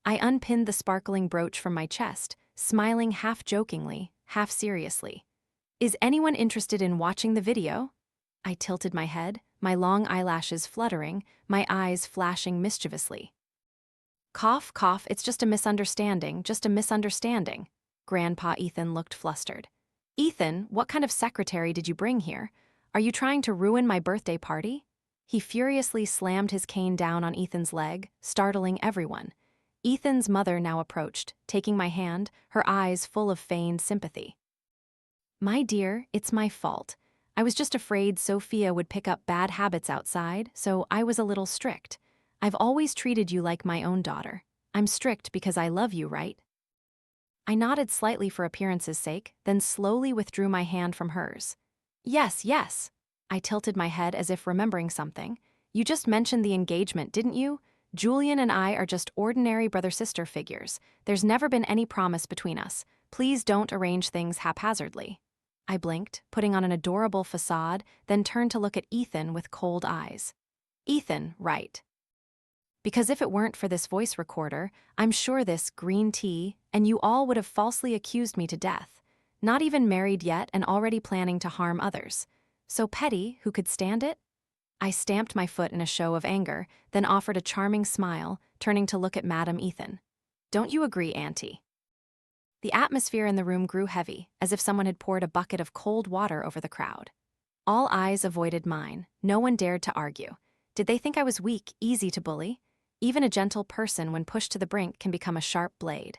I unpinned the sparkling brooch from my chest, smiling half jokingly, half seriously. Is anyone interested in watching the video? I tilted my head, my long eyelashes fluttering, my eyes flashing mischievously. Cough, cough, it's just a misunderstanding, just a misunderstanding. Grandpa Ethan looked flustered. Ethan, what kind of secretary did you bring here? Are you trying to ruin my birthday party? He furiously slammed his cane down on Ethan's leg, startling everyone. Ethan's mother now approached, taking my hand, her eyes full of feigned sympathy. My dear, it's my fault. I was just afraid Sophia would pick up bad habits outside, so I was a little strict. I've always treated you like my own daughter. I'm strict because I love you, right? I nodded slightly for appearance's sake, then slowly withdrew my hand from hers. Yes, yes. I tilted my head as if remembering something. You just mentioned the engagement, didn't you? Julian and I are just ordinary brother-sister figures. There's never been any promise between us. Please don't arrange things haphazardly. I blinked, putting on an adorable facade, then turned to look at Ethan with cold eyes. Ethan, right. Because if it weren't for this voice recorder, I'm sure this green tea and you all would have falsely accused me to death. Not even married yet and already planning to harm others. So petty, who could stand it? I stamped my foot in a show of anger, then offered a charming smile, turning to look at Madam Ethan. Don't you agree, Auntie? The atmosphere in the room grew heavy, as if someone had poured a bucket of cold water over the crowd. All eyes avoided mine. No one dared to argue. Did they think I was weak, easy to bully? Even a gentle person, when pushed to the brink, can become a sharp blade.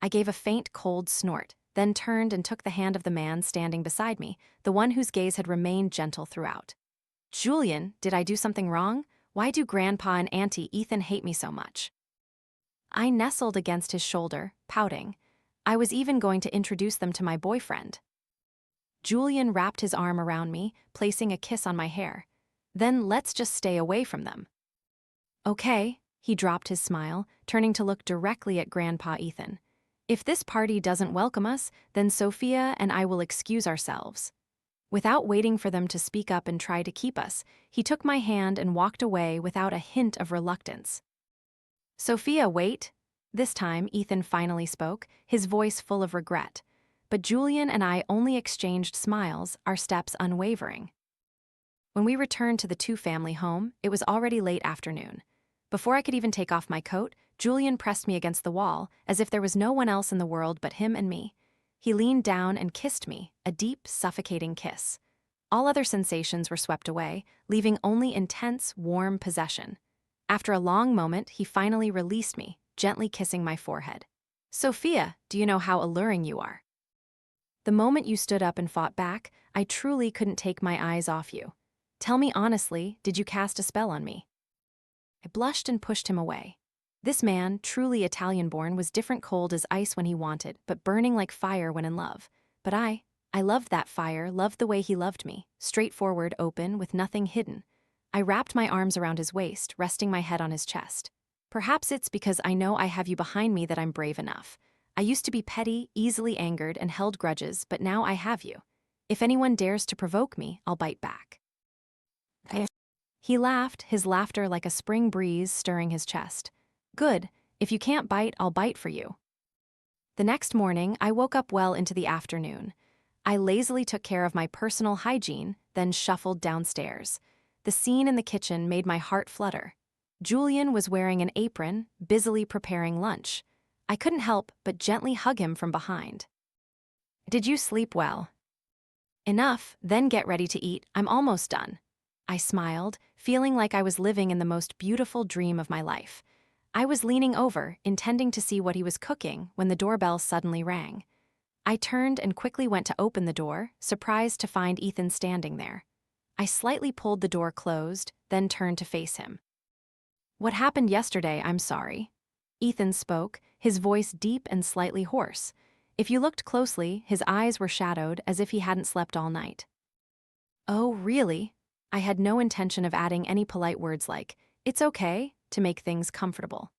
I gave a faint, cold snort, then turned and took the hand of the man standing beside me, the one whose gaze had remained gentle throughout. Julian, did I do something wrong? Why do Grandpa and Auntie Ethan hate me so much? I nestled against his shoulder, pouting. I was even going to introduce them to my boyfriend. Julian wrapped his arm around me, placing a kiss on my hair. Then let's just stay away from them. Okay, he dropped his smile, turning to look directly at Grandpa Ethan. If this party doesn't welcome us, then Sophia and I will excuse ourselves. Without waiting for them to speak up and try to keep us, he took my hand and walked away without a hint of reluctance. Sophia, wait. This time, Ethan finally spoke, his voice full of regret. But Julian and I only exchanged smiles, our steps unwavering. When we returned to the two-family home, it was already late afternoon. Before I could even take off my coat, Julian pressed me against the wall, as if there was no one else in the world but him and me. He leaned down and kissed me, a deep, suffocating kiss. All other sensations were swept away, leaving only intense, warm possession. After a long moment, he finally released me, gently kissing my forehead. Sophia, do you know how alluring you are? The moment you stood up and fought back, I truly couldn't take my eyes off you. Tell me honestly, did you cast a spell on me? I blushed and pushed him away. This man, truly Italian-born, was different cold as ice when he wanted, but burning like fire when in love. But I loved that fire, loved the way he loved me, straightforward, open, with nothing hidden. I wrapped my arms around his waist, resting my head on his chest. Perhaps it's because I know I have you behind me that I'm brave enough. I used to be petty, easily angered, and held grudges, but now I have you. If anyone dares to provoke me, I'll bite back. He laughed, his laughter like a spring breeze stirring his chest. Good, if you can't bite, I'll bite for you. The next morning, I woke up well into the afternoon. I lazily took care of my personal hygiene, then shuffled downstairs. The scene in the kitchen made my heart flutter. Julian was wearing an apron, busily preparing lunch. I couldn't help but gently hug him from behind. Did you sleep well? Enough, then get ready to eat. I'm almost done. I smiled, feeling like I was living in the most beautiful dream of my life. I was leaning over, intending to see what he was cooking, when the doorbell suddenly rang. I turned and quickly went to open the door, surprised to find Ethan standing there. I slightly pulled the door closed, then turned to face him. What happened yesterday, I'm sorry. Ethan spoke, his voice deep and slightly hoarse. If you looked closely, his eyes were shadowed as if he hadn't slept all night. Oh, really? I had no intention of adding any polite words like, "It's okay," to make things comfortable.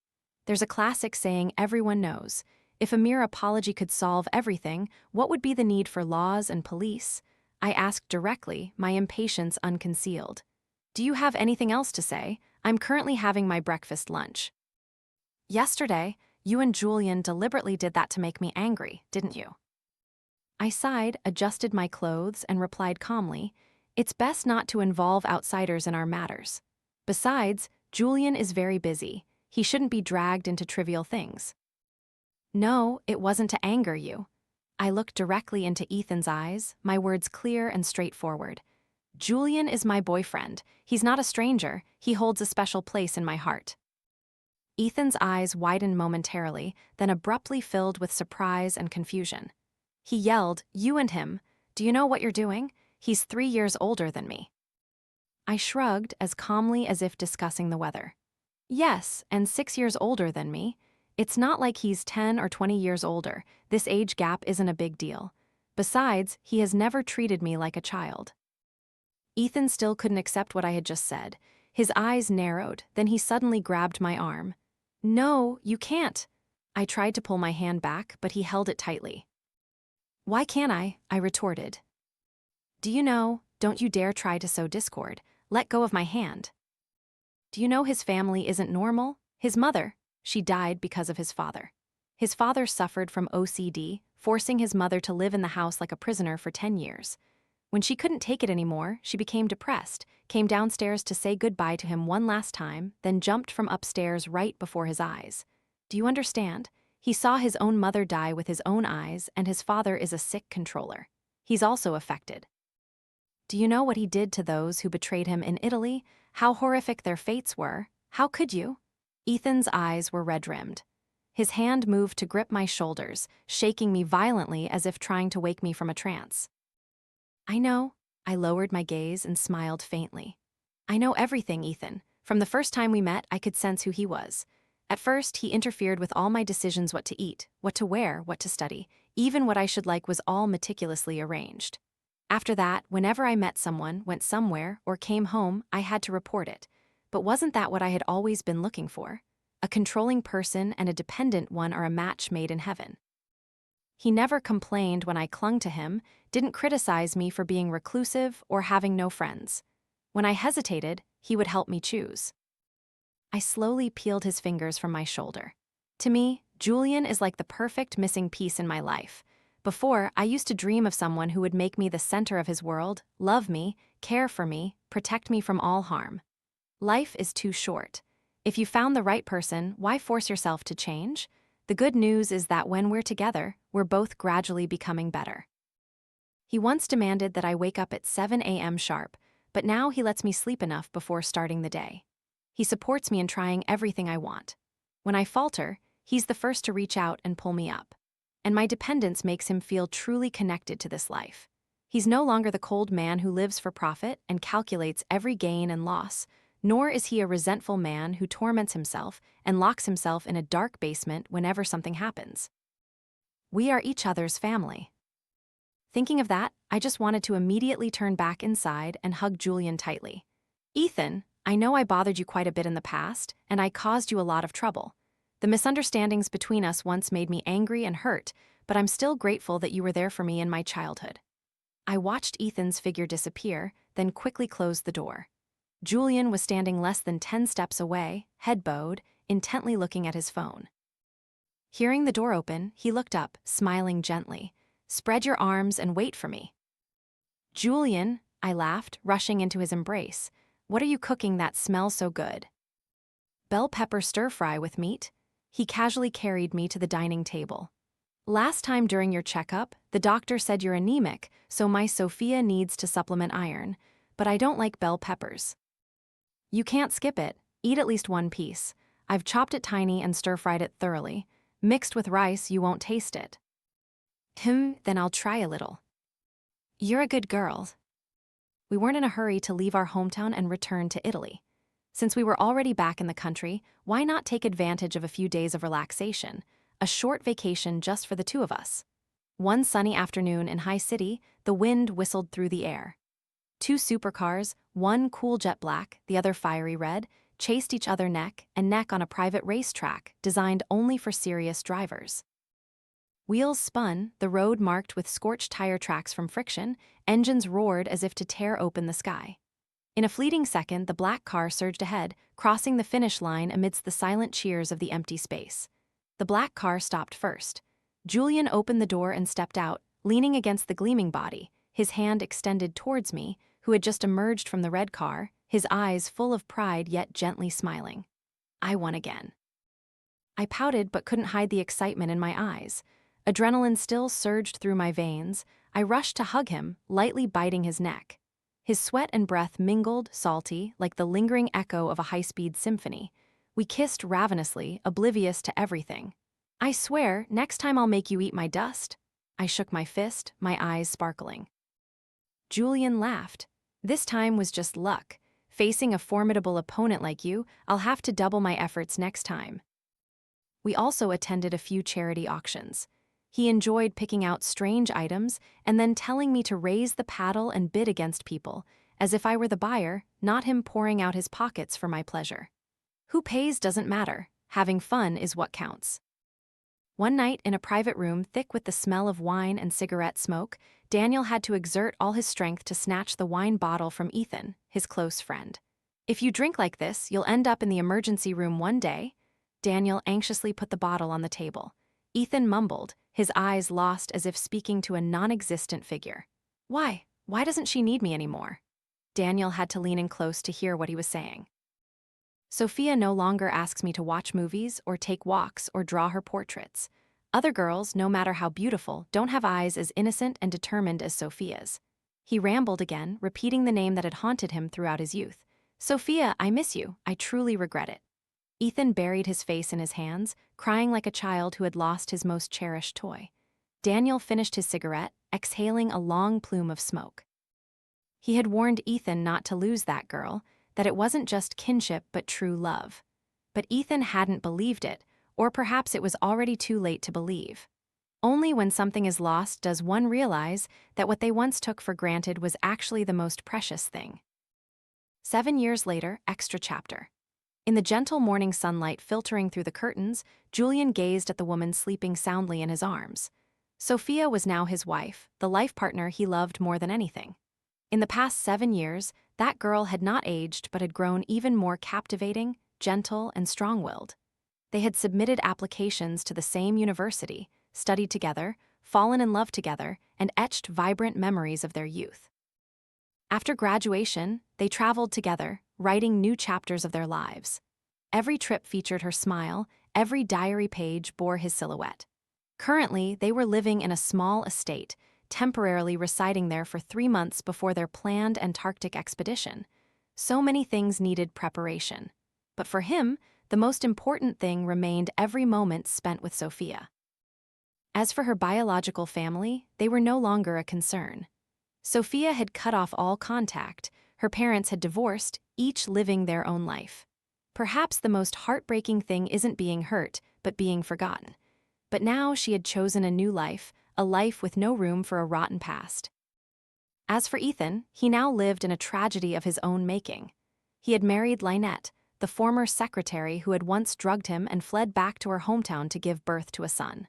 There's a classic saying everyone knows. If a mere apology could solve everything, what would be the need for laws and police? I asked directly, my impatience unconcealed. Do you have anything else to say? I'm currently having my breakfast lunch. Yesterday, you and Julian deliberately did that to make me angry, didn't you? I sighed, adjusted my clothes, and replied calmly, "It's best not to involve outsiders in our matters. Besides, Julian is very busy. He shouldn't be dragged into trivial things." "No, it wasn't to anger you." I looked directly into Ethan's eyes, my words clear and straightforward. "Julian is my boyfriend. He's not a stranger. He holds a special place in my heart." Ethan's eyes widened momentarily, then abruptly filled with surprise and confusion. He yelled, "You and him. Do you know what you're doing? He's 3 years older than me." I shrugged as calmly as if discussing the weather. "Yes, and 6 years older than me. It's not like he's 10 or 20 years older. This age gap isn't a big deal. Besides, he has never treated me like a child." Ethan still couldn't accept what I had just said. His eyes narrowed, then he suddenly grabbed my arm. "No, you can't." I tried to pull my hand back, but he held it tightly. "Why can't I?" I retorted. "Do you know, don't you dare try to sow discord. Let go of my hand." "Do you know his family isn't normal? His mother, she died because of his father. His father suffered from OCD, forcing his mother to live in the house like a prisoner for 10 years. When she couldn't take it anymore, she became depressed, came downstairs to say goodbye to him one last time, then jumped from upstairs right before his eyes. Do you understand? He saw his own mother die with his own eyes, and his father is a sick controller. He's also affected. Do you know what he did to those who betrayed him in Italy? How horrific their fates were? How could you?" Ethan's eyes were red-rimmed. His hand moved to grip my shoulders, shaking me violently as if trying to wake me from a trance. "I know." I lowered my gaze and smiled faintly. "I know everything, Ethan. From the first time we met, I could sense who he was. At first, he interfered with all my decisions: what to eat, what to wear, what to study. Even what I should like was all meticulously arranged. After that, whenever I met someone, went somewhere, or came home, I had to report it. But wasn't that what I had always been looking for? A controlling person and a dependent one are a match made in heaven. He never complained when I clung to him, didn't criticize me for being reclusive or having no friends. When I hesitated, he would help me choose." I slowly peeled his fingers from my shoulder. To me, Julian is like the perfect missing piece in my life. Before, I used to dream of someone who would make me the center of his world, love me, care for me, protect me from all harm. Life is too short. If you found the right person, why force yourself to change? The good news is that when we're together, we're both gradually becoming better. He once demanded that I wake up at 7 a.m. sharp, but now he lets me sleep enough before starting the day. He supports me in trying everything I want. When I falter, he's the first to reach out and pull me up. And my dependence makes him feel truly connected to this life. He's no longer the cold man who lives for profit and calculates every gain and loss, nor is he a resentful man who torments himself and locks himself in a dark basement whenever something happens. We are each other's family. Thinking of that, I just wanted to immediately turn back inside and hug Julian tightly. "Ethan, I know I bothered you quite a bit in the past, and I caused you a lot of trouble. The misunderstandings between us once made me angry and hurt, but I'm still grateful that you were there for me in my childhood." I watched Ethan's figure disappear, then quickly closed the door. Julian was standing less than 10 steps away, head bowed, intently looking at his phone. Hearing the door open, he looked up, smiling gently. "Spread your arms and wait for me." "Julian," I laughed, rushing into his embrace. "What are you cooking that smells so good?" "Bell pepper stir-fry with meat." He casually carried me to the dining table. "Last time during your checkup, the doctor said you're anemic, so my Sophia needs to supplement iron, but I don't like bell peppers." "You can't skip it. Eat at least one piece. I've chopped it tiny and stir-fried it thoroughly. Mixed with rice, you won't taste it." Then I'll try a little." "You're a good girl." We weren't in a hurry to leave our hometown and return to Italy. Since we were already back in the country, why not take advantage of a few days of relaxation, a short vacation just for the two of us? One sunny afternoon in High City, the wind whistled through the air. Two supercars, one cool jet black, the other fiery red, chased each other neck and neck on a private racetrack designed only for serious drivers. Wheels spun, the road marked with scorched tire tracks from friction, engines roared as if to tear open the sky. In a fleeting second, the black car surged ahead, crossing the finish line amidst the silent cheers of the empty space. The black car stopped first. Julian opened the door and stepped out, leaning against the gleaming body, his hand extended towards me, who had just emerged from the red car, his eyes full of pride yet gently smiling. I won again. I pouted but couldn't hide the excitement in my eyes. Adrenaline still surged through my veins. I rushed to hug him, lightly biting his neck. His sweat and breath mingled, salty, like the lingering echo of a high-speed symphony. We kissed ravenously, oblivious to everything. I swear, next time I'll make you eat my dust. I shook my fist, my eyes sparkling. Julian laughed. This time was just luck. Facing a formidable opponent like you, I'll have to double my efforts next time. We also attended a few charity auctions. He enjoyed picking out strange items and then telling me to raise the paddle and bid against people, as if I were the buyer, not him pouring out his pockets for my pleasure. Who pays doesn't matter. Having fun is what counts. One night, in a private room thick with the smell of wine and cigarette smoke, Daniel had to exert all his strength to snatch the wine bottle from Ethan, his close friend. If you drink like this, you'll end up in the emergency room one day. Daniel anxiously put the bottle on the table. Ethan mumbled, his eyes lost as if speaking to a non-existent figure. Why? Why doesn't she need me anymore? Daniel had to lean in close to hear what he was saying. Sophia no longer asks me to watch movies or take walks or draw her portraits. Other girls, no matter how beautiful, don't have eyes as innocent and determined as Sophia's. He rambled again, repeating the name that had haunted him throughout his youth. Sophia, I miss you. I truly regret it. Ethan buried his face in his hands, crying like a child who had lost his most cherished toy. Daniel finished his cigarette, exhaling a long plume of smoke. He had warned Ethan not to lose that girl, that it wasn't just kinship but true love. But Ethan hadn't believed it, or perhaps it was already too late to believe. Only when something is lost does one realize that what they once took for granted was actually the most precious thing. 7 years later, extra chapter. In the gentle morning sunlight filtering through the curtains, Julian gazed at the woman sleeping soundly in his arms. Sophia was now his wife, the life partner he loved more than anything. In the past 7 years, that girl had not aged but had grown even more captivating, gentle, and strong-willed. They had submitted applications to the same university, studied together, fallen in love together, and etched vibrant memories of their youth. After graduation, they traveled together, writing new chapters of their lives. Every trip featured her smile, every diary page bore his silhouette. Currently, they were living in a small estate, temporarily residing there for 3 months before their planned Antarctic expedition. So many things needed preparation. But for him, the most important thing remained every moment spent with Sophia. As for her biological family, they were no longer a concern. Sophia had cut off all contact, her parents had divorced, each living their own life. Perhaps the most heartbreaking thing isn't being hurt, but being forgotten. But now she had chosen a new life, a life with no room for a rotten past. As for Ethan, he now lived in a tragedy of his own making. He had married Lynette, the former secretary who had once drugged him and fled back to her hometown to give birth to a son.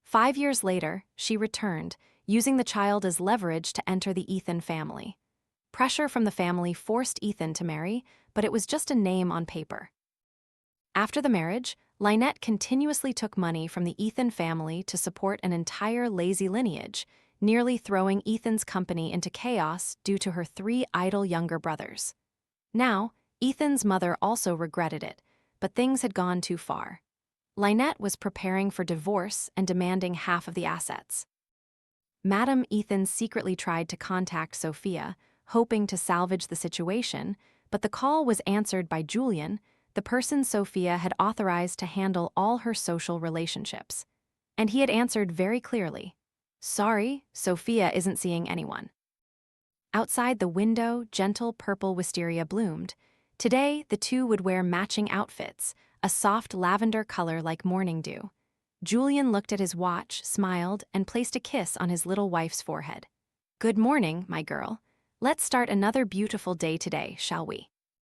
5 years later, she returned, using the child as leverage to enter the Ethan family. Pressure from the family forced Ethan to marry, but it was just a name on paper. After the marriage, Lynette continuously took money from the Ethan family to support an entire lazy lineage, nearly throwing Ethan's company into chaos due to her 3 idle younger brothers. Now, Ethan's mother also regretted it, but things had gone too far. Lynette was preparing for divorce and demanding half of the assets. Madam Ethan secretly tried to contact Sophia, hoping to salvage the situation, but the call was answered by Julian, the person Sophia had authorized to handle all her social relationships. And he had answered very clearly, "Sorry, Sophia isn't seeing anyone." Outside the window, gentle purple wisteria bloomed. Today, the two would wear matching outfits, a soft lavender color like morning dew. Julian looked at his watch, smiled, and placed a kiss on his little wife's forehead. "Good morning, my girl. Let's start another beautiful day today, shall we?"